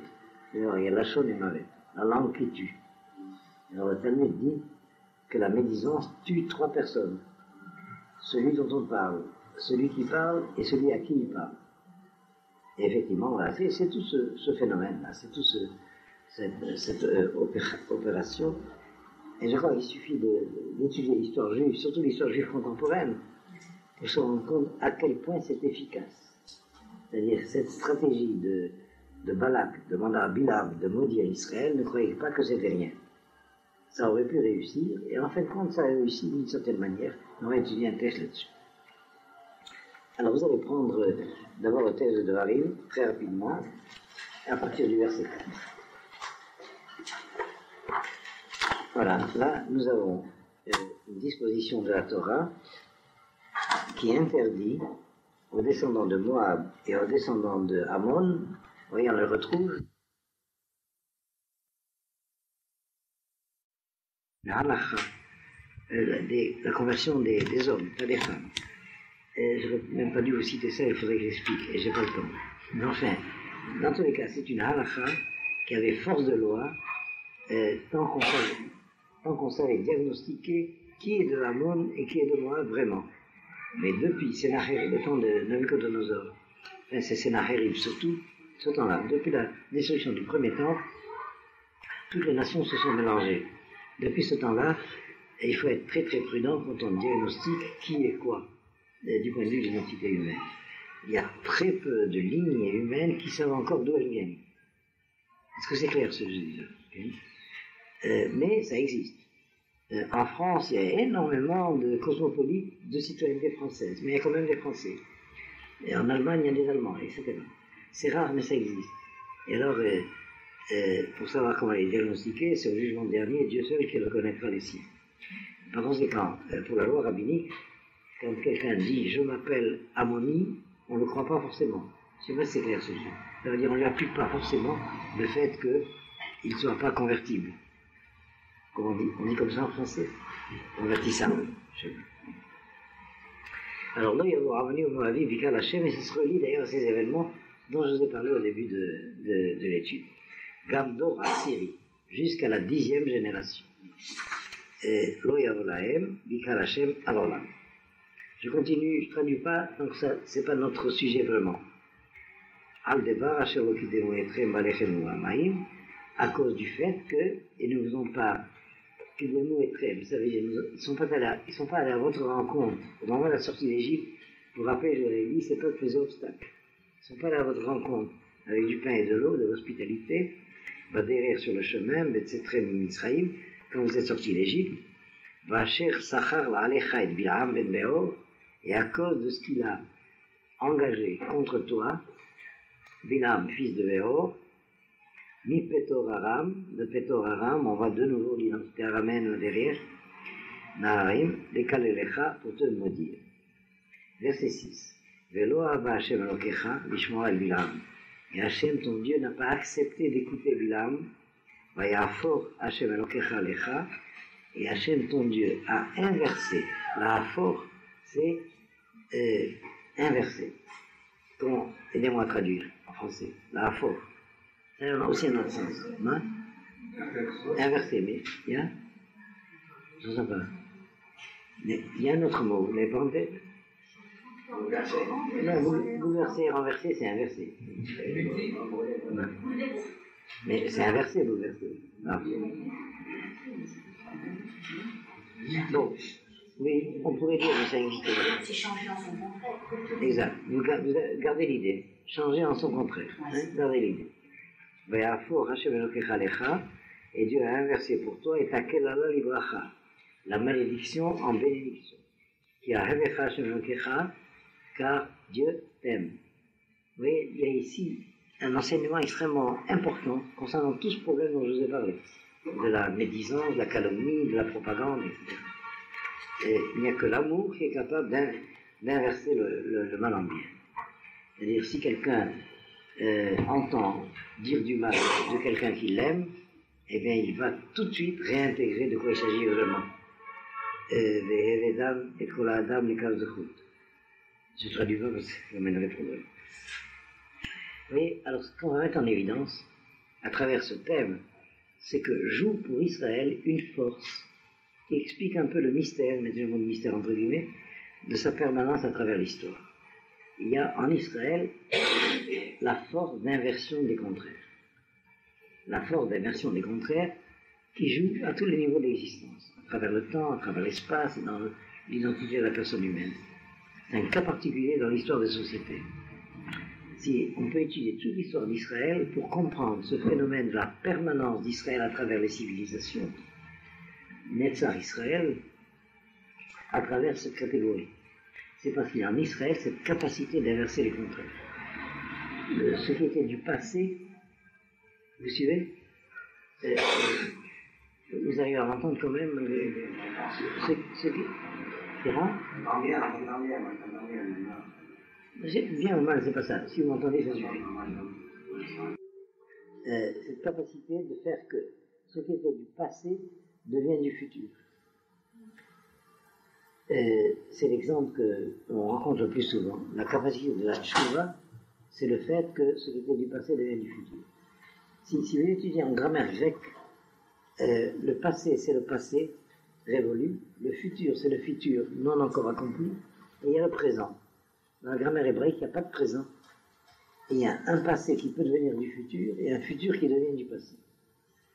alors il y a lachon et mavet, la langue qui tue. Alors le Talmud dit que la médisance tue 3 personnes. Celui dont on parle, celui qui parle et celui à qui il parle. Et effectivement, voilà, c'est tout ce phénomène-là, c'est tout cette opération. Et je crois qu'il suffit d'étudier l'histoire juive, surtout l'histoire juive contemporaine, pour se rendre compte à quel point c'est efficace. C'est-à-dire cette stratégie de Balak, de mandar à Bilam, de maudire Israël, ne croyez pas que c'était rien. Ça aurait pu réussir, et en fin de compte, ça a réussi d'une certaine manière. On va étudier un texte là-dessus. Alors vous allez prendre d'abord le texte de Devarim, très rapidement, à partir du verset 4. Voilà, là nous avons une disposition de la Torah qui interdit aux descendants de Moab et aux descendants de Ammon, voyez, on le retrouve, la halakha, la conversion des hommes, pas des femmes. Je n'aurais même pas dû vous citer ça, il faudrait que j'explique, et j'ai pas le temps. Mais enfin, dans tous les cas, c'est une halakha qui avait force de loi, tant qu'on savait diagnostiquer qui est de Ammon et qui est de Moab vraiment. Mais depuis Sennacherib, le temps de Nabucodonosor, enfin c'est Sennacherib surtout, ce temps-là, depuis la destruction du premier temple, toutes les nations se sont mélangées. Depuis ce temps-là, il faut être très très prudent quand on diagnostique qui est quoi, du point de vue de l'identité humaine. Il y a très peu de lignées humaines qui savent encore d'où elles viennent. Est-ce que c'est clair ce que je dis là? Mais ça existe. En France, il y a énormément de cosmopolites de citoyenneté française, mais il y a quand même des Français. Et en Allemagne, il y a des Allemands, etc. C'est rare, mais ça existe. Et alors, pour savoir comment les diagnostiquer, c'est au jugement dernier, Dieu seul qui reconnaîtra les siens. Par conséquent, pour la loi rabbinique, quand quelqu'un dit « je m'appelle Ammoni », on ne le croit pas forcément. Je sais pas si c'est clair ce sujet. Ça veut dire qu'on ne lui applique pas forcément le fait qu'il ne soit pas convertible. Comment on dit comme ça en français? Convertissable. Alors là, il y a Ravani au Moavi, Bikal Hashem, et ça se relie d'ailleurs à ces événements dont je vous ai parlé au début de l'étude. Gamdor Assyrie, jusqu'à la 10e génération. Lo Yavolahem, Bikal Hashem, Alolam. Je continue, je ne traduis pas, donc ça, c'est pas notre sujet vraiment. Al-Devar, Asher Lokidemu Etrem Balechem Amaim, à cause du fait qu'ils ne vous ont pas Kidemu Etrem, ça veut dire, ils ne sont pas allés à votre rencontre au moment de la sortie d'Égypte. Vous vous rappelez, je vous l'ai dit, c'est pas les obstacles. Ils ne sont pas allés à votre rencontre avec du pain et de l'eau, de l'hospitalité, derrière sur le chemin, Betsetrem Mitzraïm, quand vous êtes sortis d'Égypte. Vacher Sachar Alecha et Bilam ben Beor, et à cause de ce qu'il a engagé contre toi, Bilam, fils de Beor, Mi Petor Aram, de Petor Aram, on voit de nouveau l'identité araméenne derrière, Naharim, les Kalelecha, pour te maudire. Verset 6. Velo Abba Hashem Elokecha, Lishmoa el Bilam. Et Hashem, ton Dieu, n'a pas accepté d'écouter Bilam, Vayafor Hashem Elokecha Lecha, et Hashem, ton Dieu, a inversé. La Hafor, c'est inversé. Comment, aidez-moi à traduire en français. La Hafor. Ça a aussi un autre sens. Non? Inversé, mais il y a? Je ne sais pas. Mais il y a un autre mot, vous l'avez pas en tête? Non, bouleverser, renverser, c'est inversé. Non. Mais c'est inversé, bouleverser. Ah. Bon, oui, on pourrait dire que ça existe. C'est changer en son contraire. Exact. Vous gardez l'idée. Changer en son contraire. Hein? Gardez l'idée. Et Dieu a inversé pour toi et takelala libracha, la malédiction en bénédiction. Qui a car Dieu t'aime. Vous voyez, il y a ici un enseignement extrêmement important concernant tout ce problème dont je vous ai parlé. De la médisance, de la calomnie, de la propagande, etc. Et il n'y a que l'amour qui est capable d'inverser le mal en bien. C'est-à-dire, si quelqu'un entend dire du mal de quelqu'un qui l'aime, eh bien, il va tout de suite réintégrer de quoi il s'agit vraiment. Je traduis pas parce que ça mènerait trop loin. Vous voyez, alors ce qu'on va mettre en évidence, à travers ce thème, c'est que joue pour Israël une force qui explique un peu le mystère, mettez le mot de mystère entre guillemets, de sa permanence à travers l'histoire. Il y a en Israël la force d'inversion des contraires. La force d'inversion des contraires qui joue à tous les niveaux d'existence, à travers le temps, à travers l'espace et dans l'identité de la personne humaine. C'est un cas particulier dans l'histoire des sociétés. Si on peut étudier toute l'histoire d'Israël pour comprendre ce phénomène de la permanence d'Israël à travers les civilisations, Netzar Israël, à travers cette catégorie. C'est parce qu'il y a en Israël cette capacité d'inverser les contraires. Ce qui était du passé, vous suivez? Vous arrivez à m'entendre quand même ce qui... C'est rare? Bien ou mal, c'est pas ça. Si vous m'entendez, ça suffit. Cette capacité de faire que ce qui était du passé devient du futur. C'est l'exemple qu'on rencontre le plus souvent. La capacité de la tchouva, c'est le fait que ce qui était du passé devient du futur. Si vous étudiez en grammaire grecque, le passé, c'est le passé révolu, le futur, c'est le futur non encore accompli, et il y a le présent. Dans la grammaire hébraïque, il n'y a pas de présent. Et il y a un passé qui peut devenir du futur, et un futur qui devient du passé.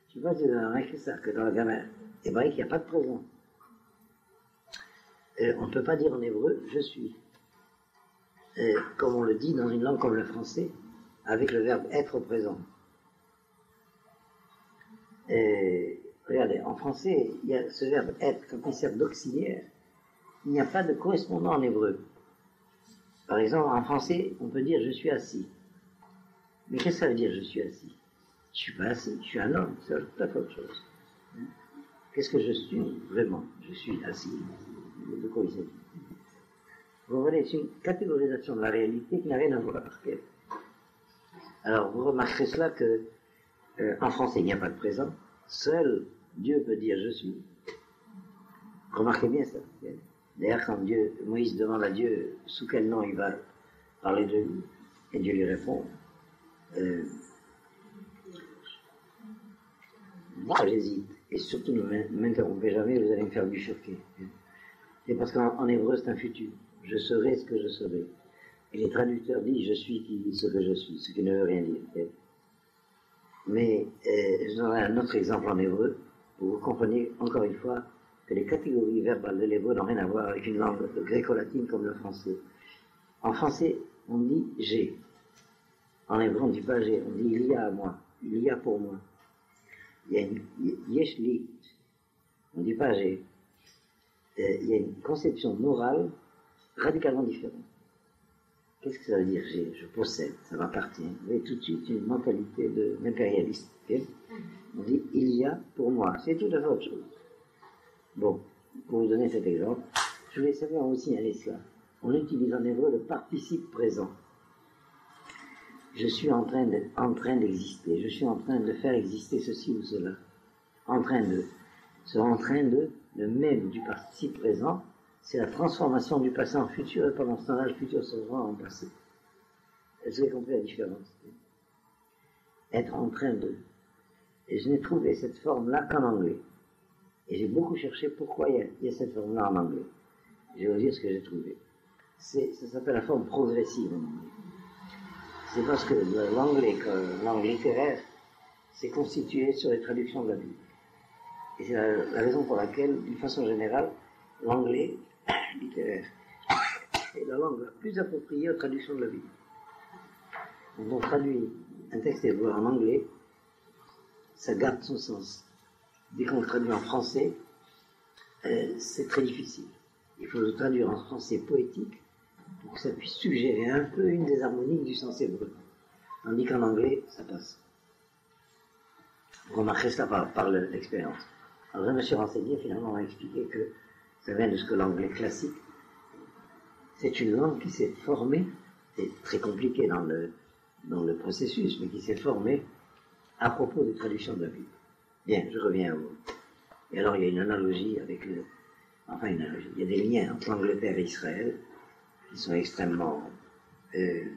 Je ne sais pas si vous avez remarqué ça, que dans la grammaire hébraïque, il n'y a pas de présent. On ne peut pas dire en hébreu « je suis », comme on le dit dans une langue comme le français, avec le verbe « être » au présent. Regardez, en français, il y a ce verbe « être » quand il sert d'auxiliaire. Il n'y a pas de correspondant en hébreu. Par exemple, en français, on peut dire « je suis assis ». Mais qu'est-ce que ça veut dire « je suis assis » ? Je ne suis pas assis, je suis un homme, c'est tout à fait autre chose. Qu'est-ce que je suis vraiment ? Je suis assis. De quoi il s'agit ? Vous voyez, c'est une catégorisation de la réalité qui n'a rien à voir. Alors, vous remarquerez cela que en français, il n'y a pas de présent. Seul Dieu peut dire « je suis ». Remarquez bien ça. D'ailleurs, quand Moïse demande à Dieu sous quel nom il va parler de lui, et Dieu lui répond moi j'hésite, et surtout ne m'interrompez jamais, vous allez me faire bifurquer. C'est parce qu'en hébreu c'est un futur. Je serai ce que je serai. Et les traducteurs disent je suis ce que je suis, ce qui ne veut rien dire. Mais je donnerai un autre exemple en hébreu, pour que vous compreniez encore une fois que les catégories verbales de l'hébreu n'ont rien à voir avec une langue gréco-latine comme le français. En français, on dit « j'ai ». En hébreu, on ne dit pas « j'ai », on dit « il y a à moi »,« il y a pour moi ». Il y a une « yesh li », on ne dit pas « j'ai ». il y a une conception morale radicalement différente. Qu'est-ce que ça veut dire? Je possède, ça m'appartient. Vous voyez tout de suite une mentalité d'impérialiste. Okay? On dit, il y a pour moi. C'est tout à fait autre chose. Bon, pour vous donner cet exemple, je voulais savoir aussi signaler cela. On utilise en hébreu le participe présent. Je suis en train d'exister. Je suis en train de faire exister ceci ou cela. En train de. Le même du participe présent, c'est la transformation du passé en futur, et pendant ce temps-là, le futur se rend en passé. Est-ce que vous avez compris la différence? Être en train de. Et je n'ai trouvé cette forme-là qu'en anglais. Et j'ai beaucoup cherché pourquoi il y a cette forme-là en anglais. Je vais vous dire ce que j'ai trouvé. Ça s'appelle la forme progressive en anglais. C'est parce que l'anglais, langue littéraire, c'est constitué sur les traductions de la Bible. Et c'est la raison pour laquelle, d'une façon générale, l'anglais littéraire est la langue la plus appropriée aux traductions de la Bible. Quand on traduit un texte hébreu en anglais, ça garde son sens. Dès qu'on le traduit en français, c'est très difficile. Il faut le traduire en français poétique pour que ça puisse suggérer un peu une des harmoniques du sens hébreu. Tandis qu'en anglais, ça passe. Vous remarquerez cela par l'expérience. Alors je me suis renseigné, finalement on m'a expliqué que ça vient de ce que l'anglais classique, c'est une langue qui s'est formée, c'est très compliqué dans le processus, mais qui s'est formée à propos des traductions de la Bible. Bien, je reviens à vous. Et alors il y a une analogie avec il y a des liens entre l'Angleterre et Israël qui sont extrêmement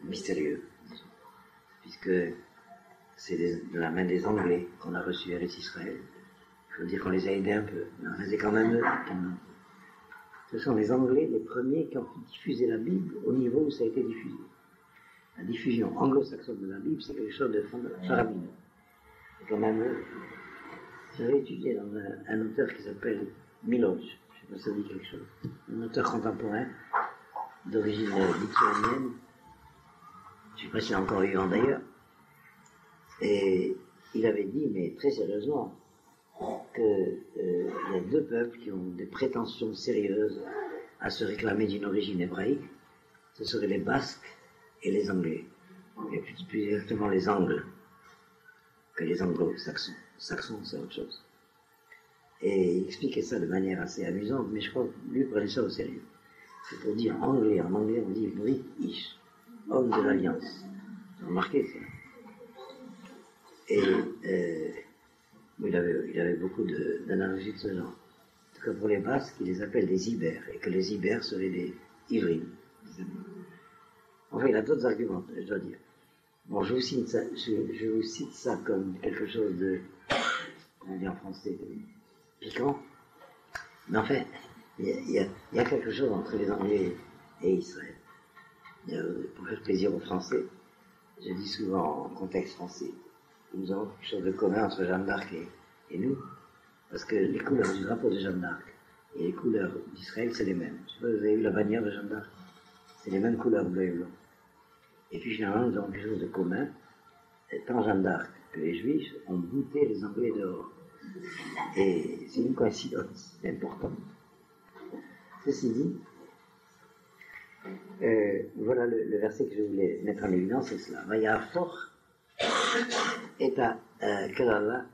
mystérieux, puisque c'est de la main des Anglais qu'on a reçu Eretz Israël. Il faut dire qu'on les a aidés un peu, mais on faisait quand même eux. Ce sont les Anglais les premiers qui ont diffusé la Bible au niveau où ça a été diffusé. La diffusion anglo-saxonne de la Bible, c'est quelque chose de faramineux. C'est quand même eux. J'avais étudié dans un auteur qui s'appelle Miloš, je ne sais pas si ça dit quelque chose, un auteur contemporain d'origine lituanienne, je ne sais pas s'il est encore vivant d'ailleurs, et il avait dit, mais très sérieusement, qu'il y a deux peuples qui ont des prétentions sérieuses à se réclamer d'une origine hébraïque, ce seraient les Basques et les Anglais, et plus exactement les Angles que les Anglo-Saxons. Saxons, c'est autre chose. Et il expliquait ça de manière assez amusante, mais je crois que lui prenait ça au sérieux. C'est pour dire anglais, en anglais on dit British, homme de l'Alliance. Vous avez remarqué ça? Et il avait beaucoup d'analogies de ce genre. En tout cas pour les Basques, il les appelle des Ibères, et que les Ibères seraient des Ivrines. Enfin, il a d'autres arguments, je dois dire. Bon, je vous cite ça comme quelque chose de, comment dire en français, de piquant. Mais en fait, il y a quelque chose entre les Anglais et Israël. Pour faire plaisir aux Français, je dis souvent en contexte français, nous avons quelque chose de commun entre Jeanne d'Arc et nous, parce que les couleurs du drapeau de Jeanne d'Arc et les couleurs d'Israël, c'est les mêmes. Je sais pas, vous avez vu la bannière de Jeanne d'Arc? C'est les mêmes couleurs, bleu et blanc. Et puis finalement, nous avons quelque chose de commun. Tant Jeanne d'Arc que les Juifs ont bouté les Anglais dehors. Et c'est une coïncidence importante. Ceci dit, voilà le verset que je voulais mettre en évidence, c'est cela. Vayafor et à Kerala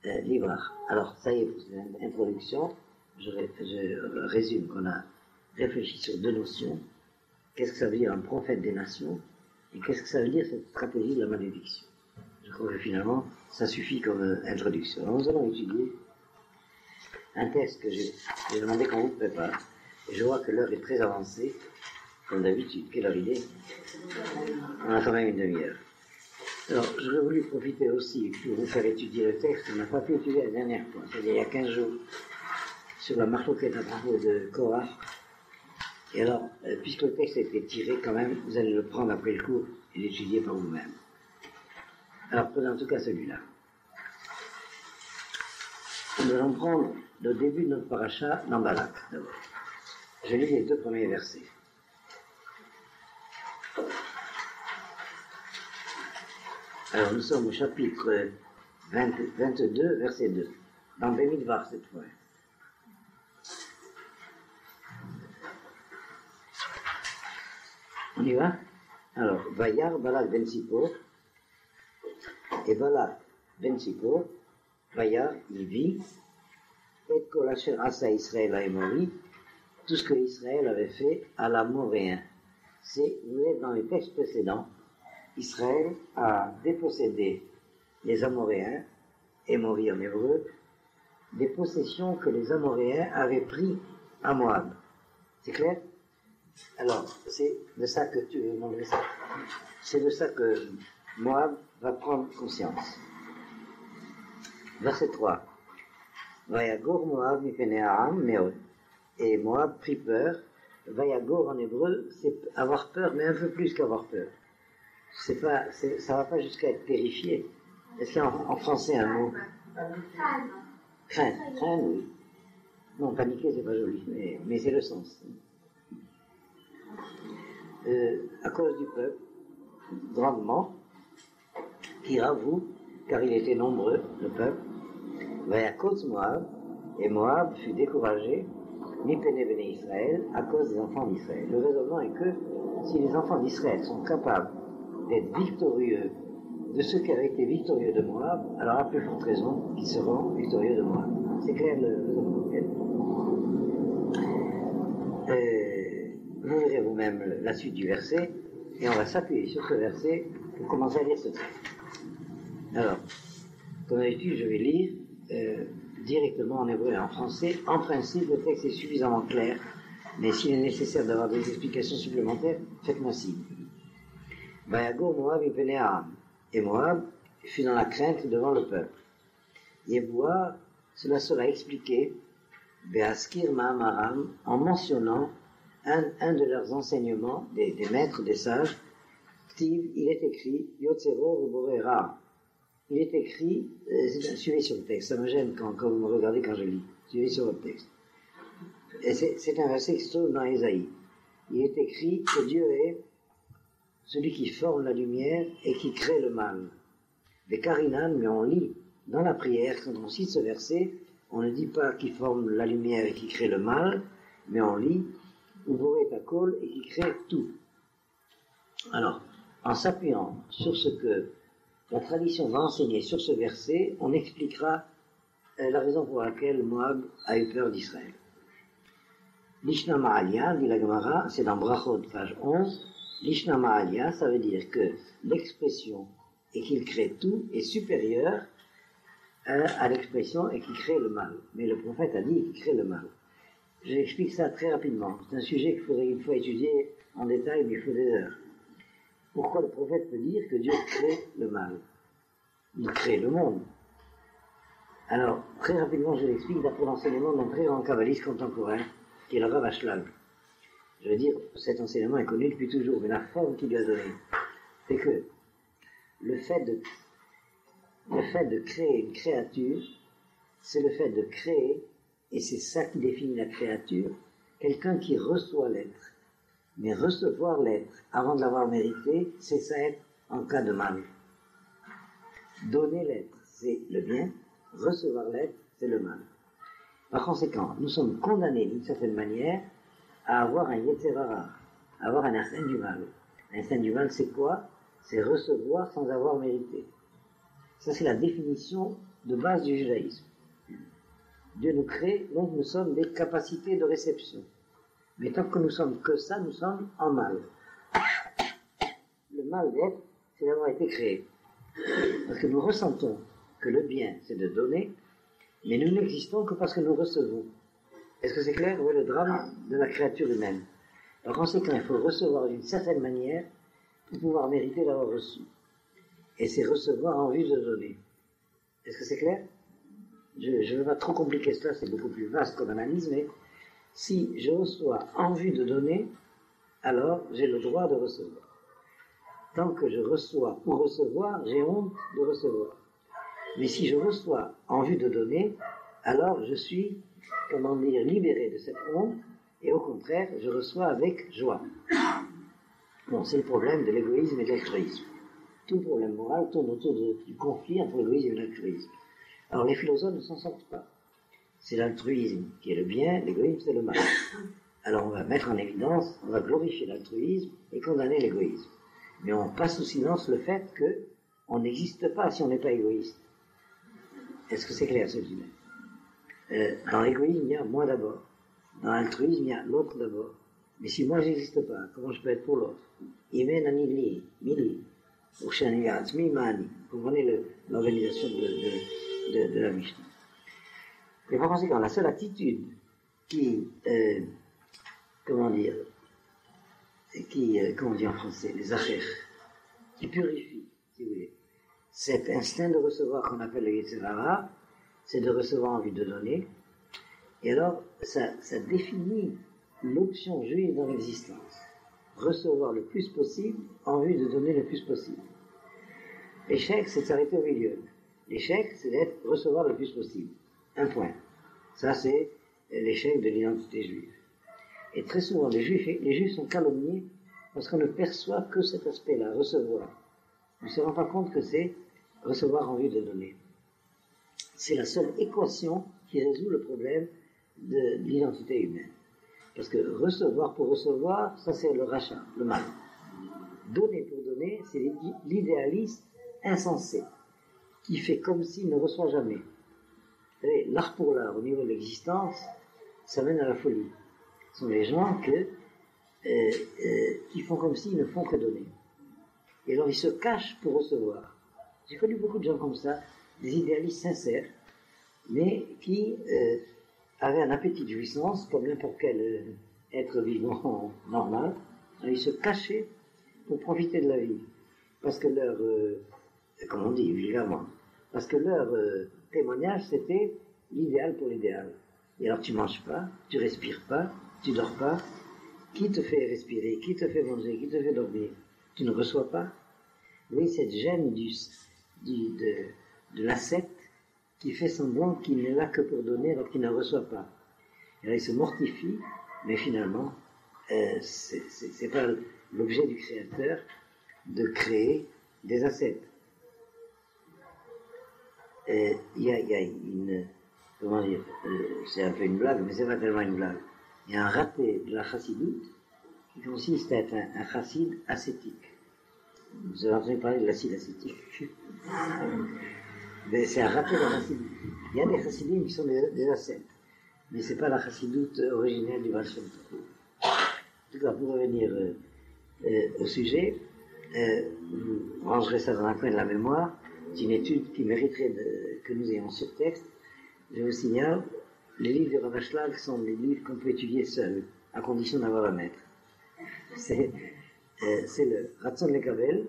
Livrach. Alors, ça y est, c'est une introduction. Je résume qu'on a réfléchi sur deux notions. Qu'est-ce que ça veut dire un prophète des nations? Et qu'est-ce que ça veut dire cette stratégie de la malédiction? Je crois que finalement, ça suffit comme introduction. Alors nous allons étudier un texte que j'ai demandé qu'on vous prépare. Et je vois que l'heure est très avancée, comme d'habitude. Quelle heure il est? On a quand même une demi-heure. Alors, j'aurais voulu profiter aussi pour vous faire étudier le texte qu'on n'a pas pu étudier la dernière fois, c'est-à-dire il y a 15 jours, sur la marloquette à propos de Korah. Et alors, puisque le texte a été tiré quand même, vous allez le prendre après le cours et l'étudier par vous-même. Alors, prenez en tout cas celui-là. Nous allons prendre le début de notre paracha dans Balak, d'abord. Je lis les deux premiers versets. Alors, nous sommes au chapitre 22, verset 2, dans Bemidbar cette fois. On y va? Alors, Vayar Balak ben Sippor, et Balak ben Sippor, Vayar, il vit, et Kol Asher Asa Israël à Émori, tout ce que Israël avait fait à l'Amoréen. Vous êtes dans les textes précédents, Israël a dépossédé les Amoréens, Émori en hébreu, des possessions que les Amoréens avaient pris à Moab. C'est clair? Alors, c'est de ça que tu veux montrer ça. C'est de ça que Moab va prendre conscience. Verset 3. Vayagor Moab mipene ha'am meod. Et Moab prit peur. Vayagor en hébreu, c'est avoir peur, mais un peu plus qu'avoir peur. Ça va pas jusqu'à être terrifié. Est-ce qu'il y a en français un mot? Craindre, oui. Non, paniquer, c'est pas joli, mais c'est le sens. À cause du peuple, grandement, qui avoue, car il était nombreux, le peuple, Vayakotz Moab, et Moab fut découragé, Mipene Bene Israël, à cause des enfants d'Israël. Le raisonnement est que si les enfants d'Israël sont capables d'être victorieux de ceux qui avaient été victorieux de Moab, alors à plus forte raison qu'ils seront victorieux de Moab. C'est clair le raisonnement? Vous verrez vous-même la suite du verset, et on va s'appuyer sur ce verset pour commencer à lire ce texte. Alors, comme d'habitude, je vais lire directement en hébreu et en français. En principe, le texte est suffisamment clair, mais s'il est nécessaire d'avoir des explications supplémentaires, faites-moi signe. Vayagor Moab ipene ha'am. Et Moab fut dans la crainte devant le peuple. Yeboah, cela sera expliqué, Be'askir Ma'amaram, en mentionnant un de leurs enseignements, des maîtres, des sages. Ktiv, il est écrit, Yotzero Ruborera. Il est écrit, suivez sur le texte, ça me gêne quand vous me regardez quand je lis. Suivez sur votre texte. Et c'est un verset qui se trouve dans Ésaïe. Il est écrit que Dieu est celui qui forme la lumière et qui crée le mal. Des Karinan, mais on lit dans la prière, quand on cite ce verset, on ne dit pas qui forme la lumière et qui crée le mal, mais on lit Uboré Takol et qui crée tout. Alors, en s'appuyant sur ce que la tradition va enseigner sur ce verset, on expliquera la raison pour laquelle Moab a eu peur d'Israël. Lishna Ma'alia, dit la Gemara, c'est dans Brachot, page 11. Lishna Ma'alia, ça veut dire que l'expression et qu'il crée tout est supérieure à l'expression et qui crée le mal. Mais le prophète a dit qu'il crée le mal. J'explique ça très rapidement. C'est un sujet qu'il faudrait une fois étudier en détail, mais il faut des heures. Pourquoi le prophète peut dire que Dieu crée le mal? Il crée le monde. Alors, très rapidement, je l'explique d'après l'enseignement d'un très grand kabbaliste contemporain, qui est le Rav Ashlag. Je veux dire, cet enseignement est connu depuis toujours, mais la forme qu'il lui a donnée, c'est que le fait de créer une créature, c'est le fait de créer, et c'est ça qui définit la créature, quelqu'un qui reçoit l'être. Mais recevoir l'être avant de l'avoir mérité, c'est ça être en cas de mal. Donner l'être, c'est le bien. Recevoir l'être, c'est le mal. Par conséquent, nous sommes condamnés d'une certaine manière à avoir un Yetzer Hara, à avoir un instinct du mal. L'instinct du mal, c'est quoi? C'est recevoir sans avoir mérité. Ça, c'est la définition de base du judaïsme. Dieu nous crée, donc nous sommes des capacités de réception. Mais tant que nous sommes que ça, nous sommes en mal. Le mal d'être, c'est d'avoir été créé. Parce que nous ressentons que le bien, c'est de donner, mais nous n'existons que parce que nous recevons. Est-ce que c'est clair? Oui, le drame de la créature humaine. Par conséquent, il faut recevoir d'une certaine manière pour pouvoir mériter d'avoir reçu. Et c'est recevoir en vue de donner. Est-ce que c'est clair? Je ne veux pas trop compliquer cela, c'est beaucoup plus vaste comme analyse, mais si je reçois en vue de donner, alors j'ai le droit de recevoir. Tant que je reçois pour recevoir, j'ai honte de recevoir. Mais si je reçois en vue de donner, alors je suis, comment dire, libéré de cette honte, et au contraire, je reçois avec joie. Bon, c'est le problème de l'égoïsme et de l'altruisme. Tout problème moral tourne autour du conflit entre l'égoïsme et l'altruisme. Alors les philosophes ne s'en sortent pas. C'est l'altruisme qui est le bien, l'égoïsme c'est le mal. Alors on va mettre en évidence, on va glorifier l'altruisme et condamner l'égoïsme. Mais on passe sous silence le fait qu'on n'existe pas si on n'est pas égoïste. Est-ce que c'est clair ce que je dis? Dans l'égoïsme, il y a moi d'abord. Dans l'altruisme, il y a l'autre d'abord. Mais si moi j'existe pas, comment je peux être pour l'autre? Imen mili. Vous comprenez l'organisation de la Mishnah. Et par conséquent, la seule attitude qui, comment on dit en français, les achers, qui purifie, si vous voulez, cet instinct de recevoir qu'on appelle le Yetzer Hara, c'est de recevoir en vue de donner. Et alors, ça définit l'option juive dans l'existence. Recevoir le plus possible en vue de donner le plus possible. L'échec, c'est de s'arrêter au milieu. L'échec, c'est d'être recevoir le plus possible. Un point. Ça, c'est l'échec de l'identité juive. Et très souvent, les juifs sont calomniés parce qu'on ne perçoit que cet aspect-là, recevoir. On ne se rend pas compte que c'est recevoir en vue de donner. C'est la seule équation qui résout le problème de l'identité humaine. Parce que recevoir pour recevoir, ça c'est le rachat, le mal. Donner pour donner, c'est l'idéaliste insensé, qui fait comme s'il ne reçoit jamais. Vous savez, l'art pour l'art, au niveau de l'existence, ça mène à la folie. Ce sont les gens qui font comme s'ils ne font que donner. Et alors ils se cachent pour recevoir. J'ai connu beaucoup de gens comme ça, des idéalistes sincères, mais qui avaient un appétit de jouissance, comme n'importe quel être vivant normal. Alors, ils se cachaient pour profiter de la vie. Parce que leur, comment on dit vulgairement, parce que leur témoignage, c'était l'idéal pour l'idéal. Et alors tu manges pas, tu respires pas, tu dors pas. Qui te fait respirer? Qui te fait manger? Qui te fait dormir? Tu ne reçois pas? Oui, cette gêne de l'ascète qui fait semblant qu'il n'est là que pour donner alors qu'il ne reçoit pas. Et là, il se mortifie, mais finalement, c'est pas l'objet du Créateur de créer des ascètes. Il y a une, comment dire, c'est un peu une blague, mais c'est pas tellement une blague. Il y a un raté de la chassidoute qui consiste à être un chassid ascétique. Vous avez entendu parler de l'acide acétique. Mais c'est un raté de la chassidoute. Il y a des chassidim qui sont des ascètes, mais c'est pas la chassidoute originelle du Baal Shem Tov. En tout cas, pour revenir au sujet, vous rangerez ça dans un coin de la mémoire. C'est une étude qui mériterait que nous ayons sur texte. Je vous signale, les livres de Rav Ashlag sont des livres qu'on peut étudier seul, à condition d'avoir un maître. C'est le Ratzon Lekabel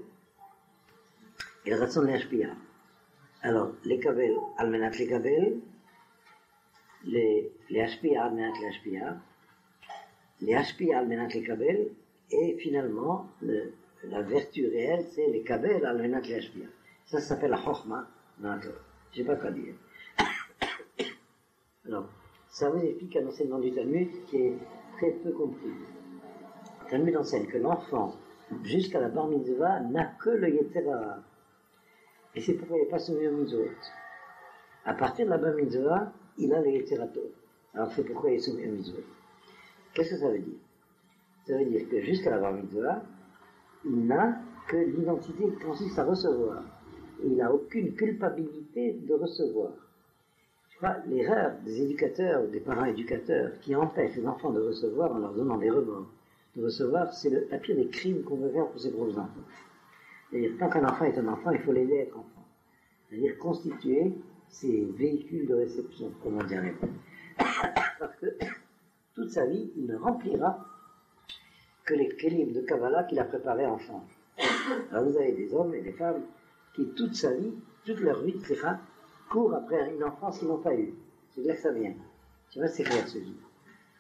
et le Ratzon Leashpia. Alors, Lekabel, Almenat Lekabel, les Ashpia, Almenat Leashpia, les Ashpia, Almenat Lekabel, et finalement, la vertu réelle, c'est les Kabel, Almenat Leashpia. Ça s'appelle la Chochma dans la Torah. Je ne sais pas quoi dire. Alors, ça vous explique un enseignement du Talmud qui est très peu compris. Le Talmud enseigne que l'enfant, jusqu'à la bar mitzvah, n'a que le Yetzer Hara. Et c'est pourquoi il n'est pas soumis aux mitzvot. À partir de la bar mitzvah, il a le Yetzer Hara. Alors c'est pourquoi il est soumis aux mitzvot. Qu'est-ce que ça veut dire? Ça veut dire que jusqu'à la bar mitzvah, il n'a que l'identité qui consiste à recevoir. Et il n'a aucune culpabilité de recevoir. Je crois l'erreur des éducateurs ou des parents éducateurs qui empêchent les enfants de recevoir en leur donnant des remords de recevoir, c'est la pire des crimes qu'on peut faire pour ses propres enfants. C'est-à-dire, tant qu'un enfant est un enfant, il faut l'aider à être enfant. C'est-à-dire constituer ses véhicules de réception, comme on dirait. Parce que toute sa vie, il ne remplira que les kélim de Kabbalah qu'il a préparés enfant. Alors vous avez des hommes et des femmes qui, toute sa vie, toute leur vie, courent après une enfance qu'ils n'ont pas eue. C'est de là que ça vient. Tu vois, c'est clair ce jour.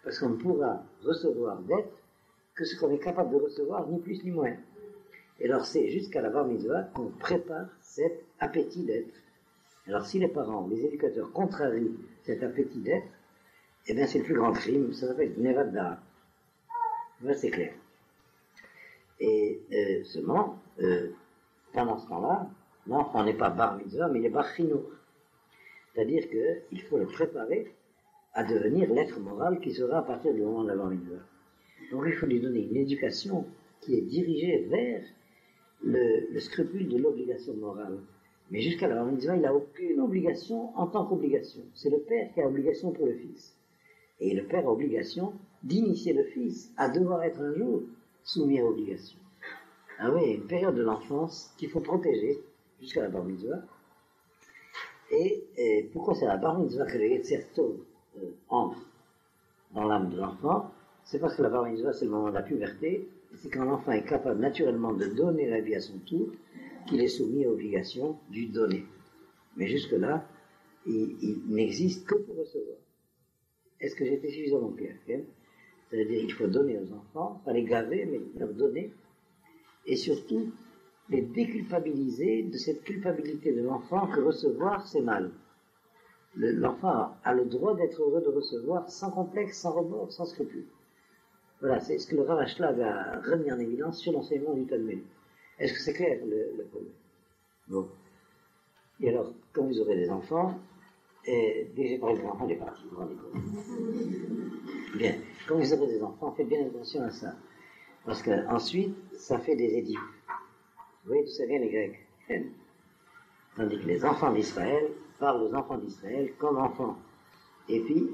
Parce qu'on ne pourra recevoir d'être que ce qu'on est capable de recevoir, ni plus ni moins. Et alors c'est jusqu'à la bar mitzvah qu'on prépare cet appétit d'être. Alors si les parents, les éducateurs contrarient cet appétit d'être, eh bien c'est le plus grand crime, ça s'appelle Nevat Dara. Là c'est clair. Et seulement, pendant ce temps-là, l'enfant n'est pas bar mitzvah, mais il est bar chinour. C'est-à-dire qu'il faut le préparer à devenir l'être moral qui sera à partir du moment de la bar mitzvah. Donc il faut lui donner une éducation qui est dirigée vers le scrupule de l'obligation morale. Mais jusqu'à la bar mitzvah, il n'a aucune obligation en tant qu'obligation. C'est le père qui a obligation pour le fils. Et le père a obligation d'initier le fils à devoir être un jour soumis à obligation. Ah oui, une période de l'enfance qu'il faut protéger jusqu'à la bar mitzvah. Et pourquoi c'est à la bar mitzvah que le Yetzer Tov entre dans l'âme de l'enfant? C'est parce que la bar mitzvah, c'est le moment de la puberté, et c'est quand l'enfant est capable naturellement de donner la vie à son tour, qu'il est soumis à l'obligation du donner. Mais jusque-là, il n'existe que pour recevoir. Est-ce que j'ai été suffisamment clair? C'est-à-dire qu'il faut donner aux enfants, pas les gaver, mais leur donner, et surtout les déculpabiliser de cette culpabilité de l'enfant que recevoir, c'est mal. L'enfant a le droit d'être heureux de recevoir sans complexe, sans remords, sans scrupule. Voilà, c'est ce que le Rav Ashlag a remis en évidence sur l'enseignement du Talmud. Est-ce que c'est clair, le problème? Bon. Et alors, quand vous aurez des enfants, dès que j'ai parlé des enfants, il est parti, vous vous rendez compte. Bien, quand vous aurez des enfants, faites bien attention à ça. Parce qu'ensuite, ça fait des édits. Vous voyez d'où ça vient les Grecs? Tandis que les enfants d'Israël parlent aux enfants d'Israël comme enfants. Et puis,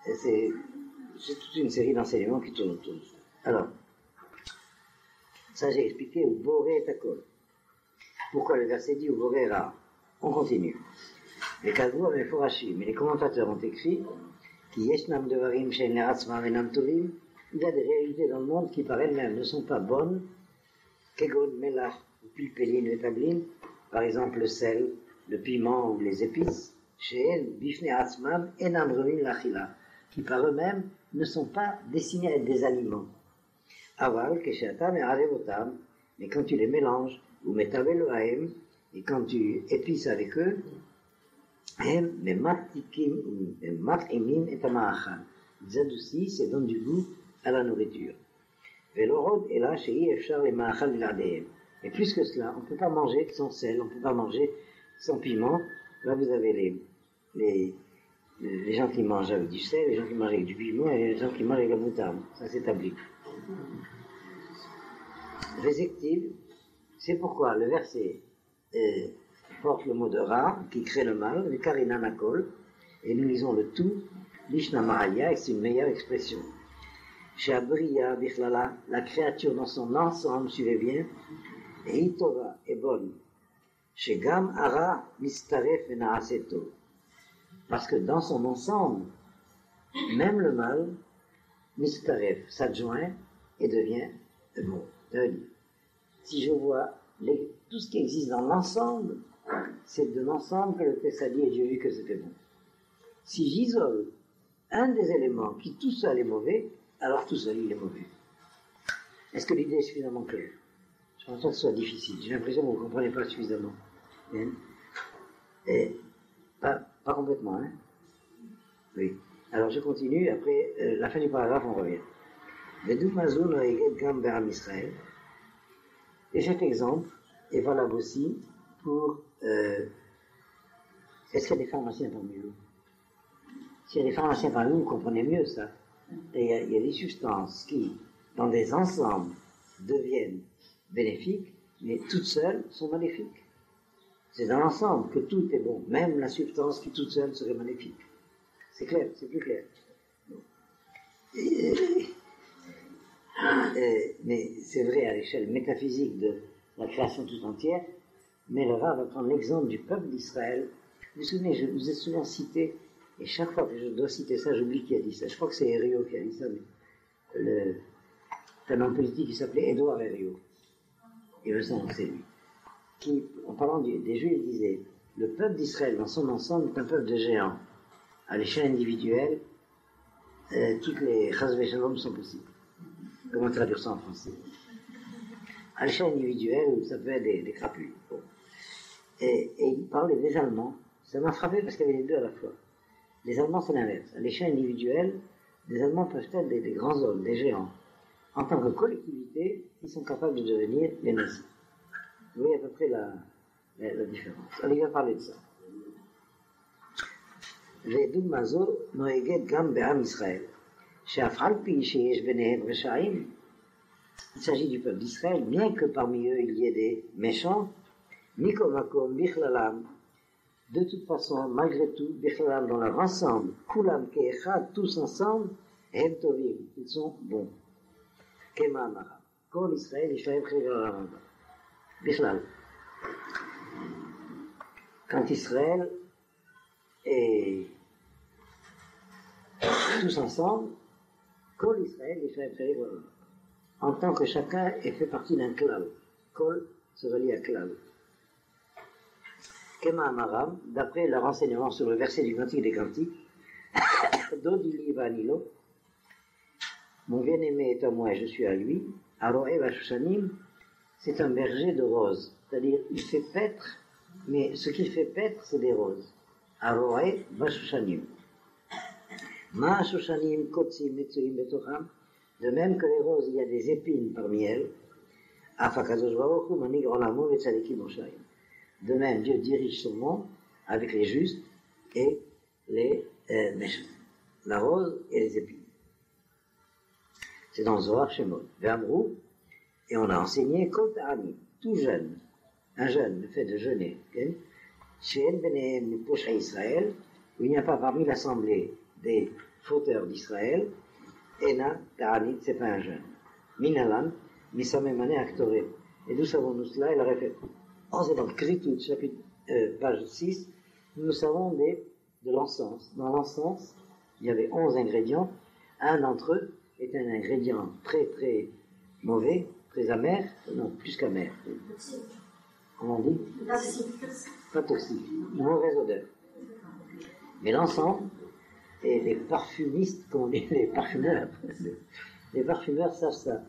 c'est toute une série d'enseignements qui tournent autour de ça. Alors, ça j'ai expliqué au Boré Takol. Pourquoi le verset dit au Boré Ra? On continue. Les Kadvour et Forachim, mais les commentateurs ont écrit qu'il y a des réalités dans le monde qui par elles-mêmes ne sont pas bonnes, kegon, melach, pilpelin, vetablin, par exemple le sel, le piment ou les épices, sheen, bifne atzmam, enam romin lachila, qui par eux-mêmes ne sont pas destinés à être des aliments. Aval, keshatam et arevotam, mais quand tu les mélanges, ou metavel haem, et quand tu épices avec eux, mais mat'imim et ama'achal. Ils adoucissent et donnent du goût à la nourriture. Velorod est là chez Yefchar les ma'achal viladéem. Et plus que cela, on ne peut pas manger sans sel, on ne peut pas manger sans piment. Là, vous avez les gens qui mangent avec du sel, les gens qui mangent avec du piment et les gens qui mangent avec la moutarde. Ça s'établit. Rézective, c'est pourquoi le verset porte le mot de Ra, qui crée le mal, le Karina Nakol, et nous lisons le tout, Lishna Mahaya, et c'est une meilleure expression. Chez Abriya, Bichlala, la créature dans son ensemble, suivez bien, et Itova est bonne. Chez Gam Ara, Mistaref et Naaseto. Parce que dans son ensemble, même le mal, Mistaref s'adjoint et devient bon. Si je vois tout ce qui existe dans l'ensemble, c'est de l'ensemble que le texte a dit et j'ai vu que c'était bon. Si j'isole un des éléments qui tout seul est mauvais, alors tout seul il est mauvais. Est-ce que l'idée est suffisamment claire? Je pense pas que ce soit difficile. J'ai l'impression que vous ne comprenez pas suffisamment. Et pas complètement, hein? Oui. Alors je continue, après la fin du paragraphe, on revient. Et cet exemple est valable aussi pour... est-ce qu'il y a des pharmaciens parmi vous? S'il y a des pharmaciens parmi vous, vous comprenez mieux ça. Il y a des substances qui, dans des ensembles, deviennent bénéfiques, mais toutes seules sont maléfiques. C'est dans l'ensemble que tout est bon, même la substance qui toute seule serait maléfique. C'est clair, c'est plus clair. Mais c'est vrai à l'échelle métaphysique de la création tout entière, mais le Rav va prendre l'exemple du peuple d'Israël. Vous vous souvenez, je vous ai souvent cité, et chaque fois que je dois citer ça, j'oublie qui a dit ça. Je crois que c'est Herriot qui a dit ça, mais c'est un homme politique qui s'appelait Édouard Herriot. Il me semble que c'est lui. Qui, en parlant des Juifs, disait, le peuple d'Israël dans son ensemble est un peuple de géants. À l'échelle individuelle, toutes les chas v'shalom sont possibles. Comment traduire ça en français? À l'échelle individuelle, ça peut être des crapules. Bon. Et il parlait des Allemands. Ça m'a frappé parce qu'il y avait les deux à la fois. Les Allemands, c'est l'inverse. À l'échelle individuelle, les Allemands peuvent être des grands hommes, des géants. En tant que collectivité, ils sont capables de devenir les nazis. Vous voyez à peu près la différence. Alors, il va parler de ça. ודוגמה זו נוהגת גם בעם ישראל, שאף על פי שיש ביניהם רשעים, il s'agit du peuple d'Israël, bien que parmi eux il y ait des méchants, Mikomakom, Bichlalam, de toute façon, malgré tout, Bichlalam dans leur ensemble, Kulam Keechad, tous ensemble, Hem Tovim, ils sont bons. Kema Amara, Kol Israël, Israël, Chaygaram, Bichlal. Quand Israël est tous ensemble, Kol Israël, Israël, Chaygaram. En tant que chacun est fait partie d'un klal. Kol se relie à klal. Kema Amaram, d'après leur enseignement sur le verset du Cantique des Cantiques, Dodili Vanilo, mon bien-aimé est à moi et je suis à lui, Aroe Vashushanim, c'est un berger de roses. C'est-à-dire, il fait paître, mais ce qu'il fait paître, c'est des roses. Aroe Vashushanim. Ma Shushanim Kotsim Metsuim Betocham. De même que les roses, il y a des épines parmi elles. De même, Dieu dirige son monde avec les justes et les méchants. La rose et les épines. C'est dans Zohar Shemot. Verbrou, et on a enseigné Kol Ta'ani, tout jeune, un jeune, le fait de jeûner, She'en Benehem Posha Israël, où il n'y a pas parmi l'assemblée des fauteurs d'Israël, Ena, Ta'anit, c'est pas un jeune. Minalan, Misamemane Aktore. Et d'où savons-nous cela? Il aurait fait. Oh, c'est dans le Kritout, chapitre, page 6, nous savons de l'encens. Dans l'encens, il y avait 11 ingrédients. Un d'entre eux est un ingrédient très très mauvais, très amer, non, plus qu'amer. Comment on dit? Pas toxique, une mauvaise odeur. Mais l'encens, et les parfumistes, comme on dit, les parfumeurs savent ça.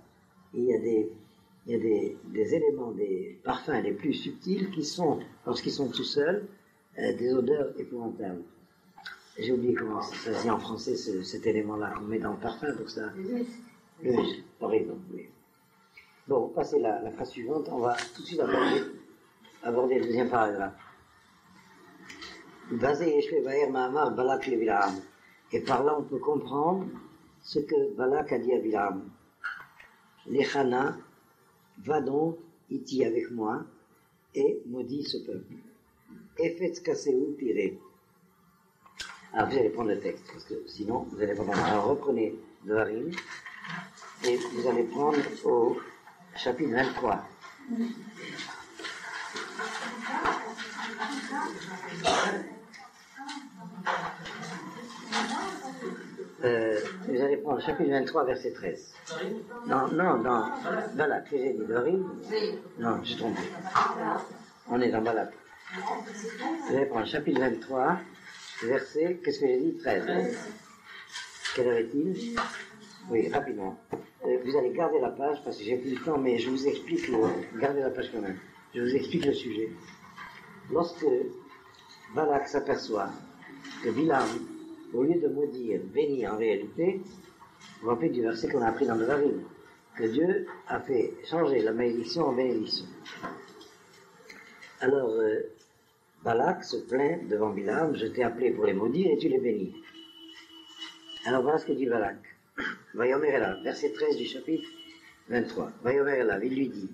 Il y a des éléments, des parfums les plus subtils qui sont, lorsqu'ils sont tout seuls, des odeurs épouvantables. J'ai oublié comment ça se dit en français, cet élément-là qu'on met dans le parfum pour ça. Le muscle, par exemple, oui. Bon, passez la phrase suivante, on va tout de suite aborder le deuxième paragraphe. Et par là, on peut comprendre ce que Balak a dit à Bilam. Lechana, va donc, iti avec moi, et maudit ce peuple. Efetz kaseu tiré. Alors, vous allez prendre le texte, parce que sinon, vous allez pas prendre. Alors, reprenez Dvarim, et vous allez prendre au chapitre 23. Vous allez prendre le chapitre 23, verset 13. Non, Balak, que j'ai dit, Dvarim. Non, j'ai trompé. On est dans Balak. Vous allez prendre le chapitre 23, verset, qu'est-ce que j'ai dit? 13. Quelle heure est-il? Oui, rapidement. Vous allez garder la page, parce que j'ai plus de temps, mais je vous explique gardez la page quand même. Je vous explique le sujet. Lorsque Balak s'aperçoit que Bilam, au lieu de maudire, bénit en réalité, vous vous rappelez du verset qu'on a appris dans le Dvarim, que Dieu a fait changer la malédiction en bénédiction. Alors, Balak se plaint devant Bilam, je t'ai appelé pour les maudire et tu les bénis. Alors voilà ce que dit Balak. Vayomer Elav, verset 13 du chapitre 23. Vayomer Elav, il lui dit,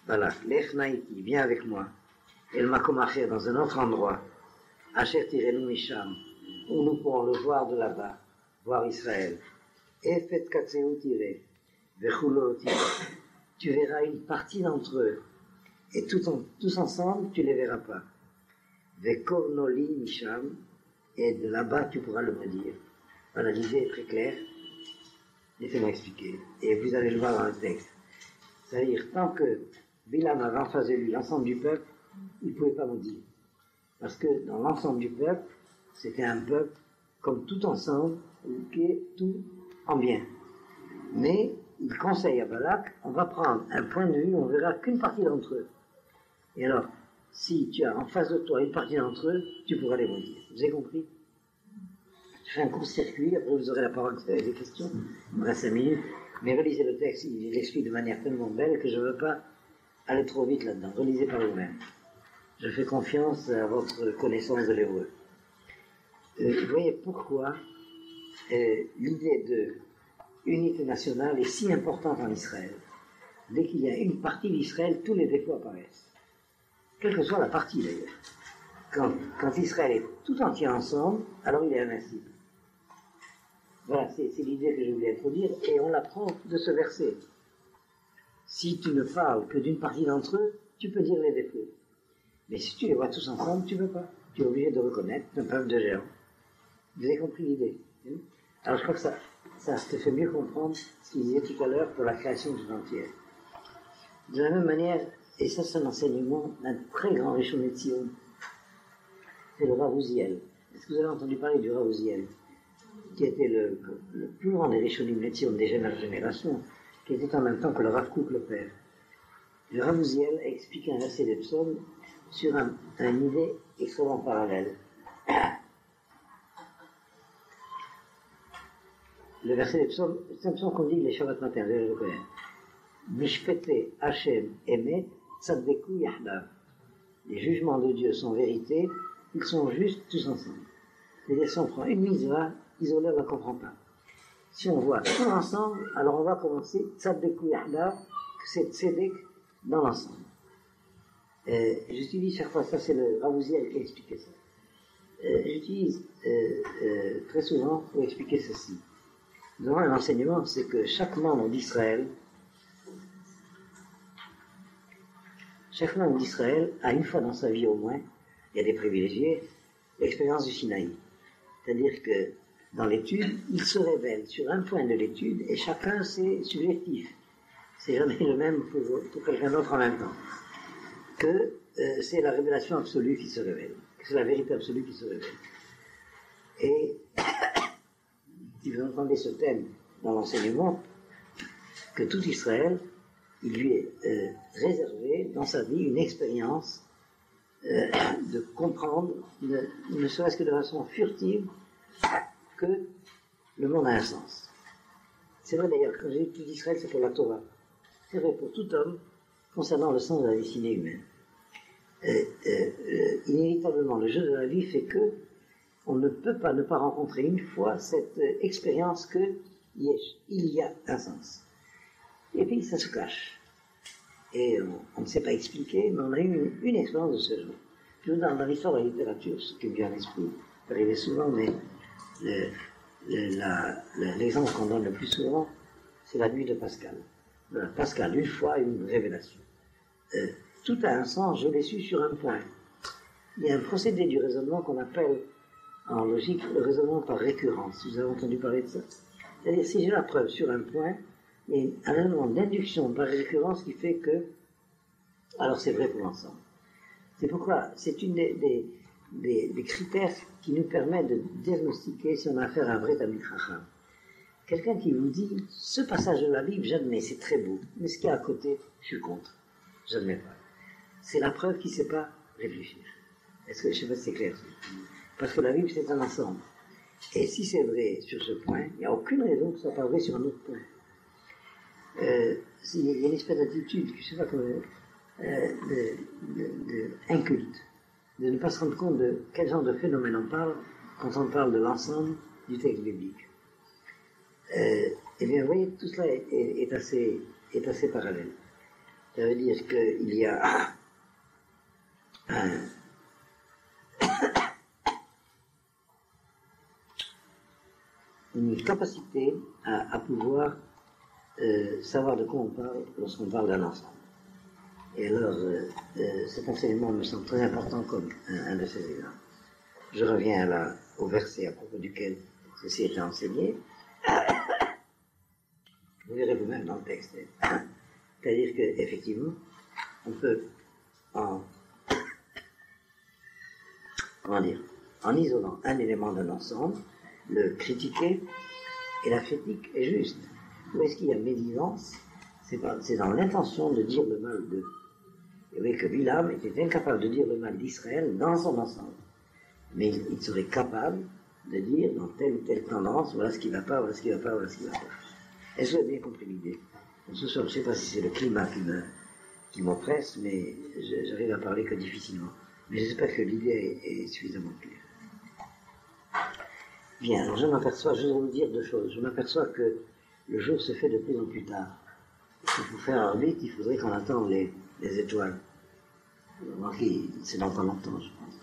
Balak, Lech naïti, viens avec moi, El makom acher, dans un autre endroit, Asher tirenu misham, où nous pourrons le voir de là-bas, voir Israël. Efet katseu tiré, vechulo tiré. Tu verras une partie d'entre eux, et tous ensemble, tu les verras pas. Vekornoli misham, et de là-bas, tu pourras le maudire. Voilà, l'idée est très claire. Laissez-moi expliquer. Et vous allez le voir dans le texte. C'est-à-dire, tant que Bilam avait en face de lui l'ensemble du peuple, il ne pouvait pas maudire. Parce que dans l'ensemble du peuple, c'était un peuple comme tout ensemble, qui est tout en bien. Mais il conseille à Balak, on va prendre un point de vue, on verra qu'une partie d'entre eux. Et alors, si tu as en face de toi une partie d'entre eux, tu pourras les maudire. Vous avez compris? Je fais un court-circuit, après vous aurez la parole si vous avez des questions. Il me reste 5 minutes. Mais relisez le texte, il l'explique de manière tellement belle que je ne veux pas aller trop vite là-dedans. Relisez par vous-même. Je fais confiance à votre connaissance de l'hébreu. vous voyez pourquoi l'idée de unité nationale est si importante en Israël. Dès qu'il y a une partie d'Israël, tous les défauts apparaissent. Quelle que soit la partie d'ailleurs. Quand Israël est tout entier ensemble, alors il est invincible. Voilà, c'est l'idée que je voulais introduire, et on l'apprend de ce verset. Si tu ne parles que d'une partie d'entre eux, tu peux dire les défauts. Mais si tu les vois tous ensemble, tu ne peux pas. Tu es obligé de reconnaître un peuple de géants. Vous avez compris l'idée. Alors je crois que ça te fait mieux comprendre ce qu'il disait tout à l'heure pour la création tout entière. De la même manière, et ça c'est un enseignement d'un très grand Rishon LeZion, c'est le Rav Uziel. Est-ce que vous avez entendu parler du Rav Uziel, qui était le plus grand des Rishonim LeZion des jeunes générations, qui était en même temps que le Rav Kook le père. Le Rav Uziel a expliqué un verset des psaumes sur une idée extrêmement parallèle. Le verset des psaumes, c'est un psaume qu'on dit les Shabbat matin, je le connais. Mishpete Hashem Emet Tzaddeku Yahdav. Les jugements de Dieu sont vérité, ils sont justes tous ensemble. C'est-à-dire, si on prend une mitzvah, isolée, on ne la comprend pas. Si on voit tout ensemble, alors on va commencer Tzaddeku Yahdav, que c'est Tzedek dans l'ensemble. J'utilise chaque fois, ça c'est le Rav Uziel qui a expliqué ça. J'utilise très souvent pour expliquer ceci. Nous avons un enseignement, c'est que chaque membre d'Israël a une fois dans sa vie au moins, il y a des privilégiés, l'expérience du Sinaï. C'est-à-dire que dans l'étude, il se révèle sur un point de l'étude et chacun c'est subjectif. C'est jamais le même pour quelqu'un d'autre en même temps. Que c'est la révélation absolue qui se révèle, que c'est la vérité absolue qui se révèle. Et si vous entendez ce thème dans l'enseignement, que tout Israël, il lui est réservé dans sa vie une expérience de comprendre, ne serait-ce que de façon furtive, que le monde a un sens. C'est vrai d'ailleurs, quand j'ai dit tout Israël, c'est pour la Torah. C'est vrai pour tout homme concernant le sens de la destinée humaine. Inévitablement, le jeu de la vie fait que on ne peut pas ne pas rencontrer une fois cette expérience que il y a un sens. Et puis ça se cache. Et on ne sait pas expliquer, mais on a eu une expérience de ce genre. Je vous donne dans l'histoire de la littérature, ce qui me vient à l'esprit, ça arrive souvent, mais l'exemple qu'on donne le plus souvent, c'est la nuit de Pascal. Voilà, Pascal, une fois, une révélation. Tout a un sens, je l'ai su sur un point. Il y a un procédé du raisonnement qu'on appelle en logique le raisonnement par récurrence. Vous avez entendu parler de ça? C'est-à-dire, si j'ai la preuve sur un point, il y a un raisonnement d'induction par récurrence qui fait que, alors c'est vrai pour l'ensemble. C'est pourquoi c'est une des critères qui nous permet de diagnostiquer si on a affaire à un vrai Talmid Chacham. Quelqu'un qui vous dit, ce passage de la Bible, j'admets, c'est très beau, mais ce qu'il y a à côté, je suis contre. J'admets pas. C'est la preuve qu'il ne sait pas réfléchir. Est-ce que, je ne sais pas si c'est clair. Parce que la Bible, c'est un ensemble. Et si c'est vrai sur ce point, il n'y a aucune raison que ce ne soit pas vrai sur un autre point. Il y a une espèce d'attitude, je ne sais pas comment, inculte, de ne pas se rendre compte de quel genre de phénomène on parle quand on parle de l'ensemble du texte biblique. Eh bien, vous voyez, tout cela est assez parallèle. Ça veut dire qu'il y a une capacité à pouvoir savoir de quoi on parle lorsqu'on parle d'un ensemble. Et alors, cet enseignement me semble très important comme un de ces exemples. Je reviens au verset à propos duquel ceci est enseigné. Vous verrez vous-même dans le texte. C'est-à-dire qu'effectivement, on peut, en isolant un élément d'un ensemble, le critiquer, et la critique est juste. Où est-ce qu'il y a médisance? C'est dans l'intention de dire le mal d'eux. Et vous voyez que Bilam était incapable de dire le mal d'Israël dans son ensemble. Mais il serait capable de dire dans telle ou telle tendance, voilà ce qui ne va pas, voilà ce qui ne va pas, voilà ce qui ne va pas. Est-ce que vous avez bien compris l'idée? Ce soir, je ne sais pas si c'est le climat qui m'oppresse, mais j'arrive à parler que difficilement. Mais j'espère que l'idée est suffisamment claire. Bien, alors je m'aperçois, je vais vous dire deux choses. Je m'aperçois que le jour se fait de plus en plus tard. Et pour faire orbite, il faudrait qu'on attende les étoiles. Remarquez, c'est dans pas longtemps, je pense.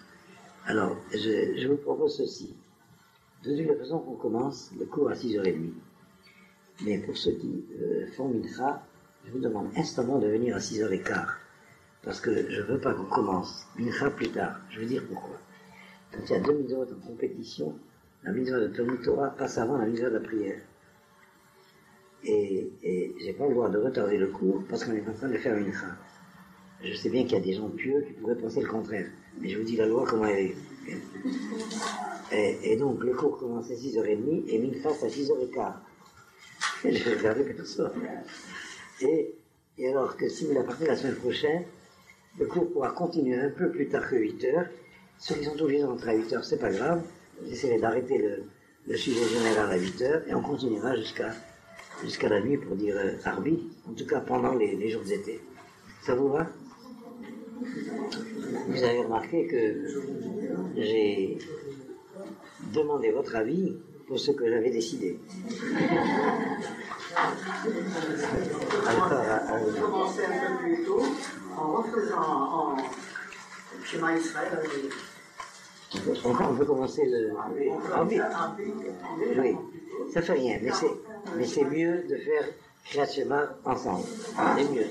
Alors, je vous propose ceci. De toute façon qu'on commence le cours à 6h30. Mais pour ceux qui font Mincha, je vous demande instamment de venir à 6h15. Parce que je ne veux pas qu'on commence Mincha plus tard. Je veux dire pourquoi. Quand il y a 2 mitzvot en compétition, la mitzvah de Talmud Torah passe avant la mitzvah de la prière. Et j'ai pas le droit de retarder le cours parce qu'on est en train de faire Mincha. Je sais bien qu'il y a des gens pieux qui pourraient penser le contraire. Mais je vous dis la loi comment elle est. Et donc le cours commence à 6h30 et Mincha à 6h15. Je vais regarder que tout ça. Et alors que si vous la partez la semaine prochaine, le cours pourra continuer un peu plus tard que 8h. Ceux qui sont obligés de rentrer à 8h, c'est pas grave. J'essaierai d'arrêter le sujet général à 8h et on continuera jusqu'à la nuit pour dire arbitre, en tout cas pendant les jours d'été. Ça vous va? Vous avez remarqué que j'ai demandé votre avis pour ce que j'avais décidé. On commençait un peu plus tôt en refaisant en schéma Israël. On peut commencer le arbitre. Oui, ça fait rien, mais c'est mieux de faire Kriyat Shema ensemble. C'est mieux.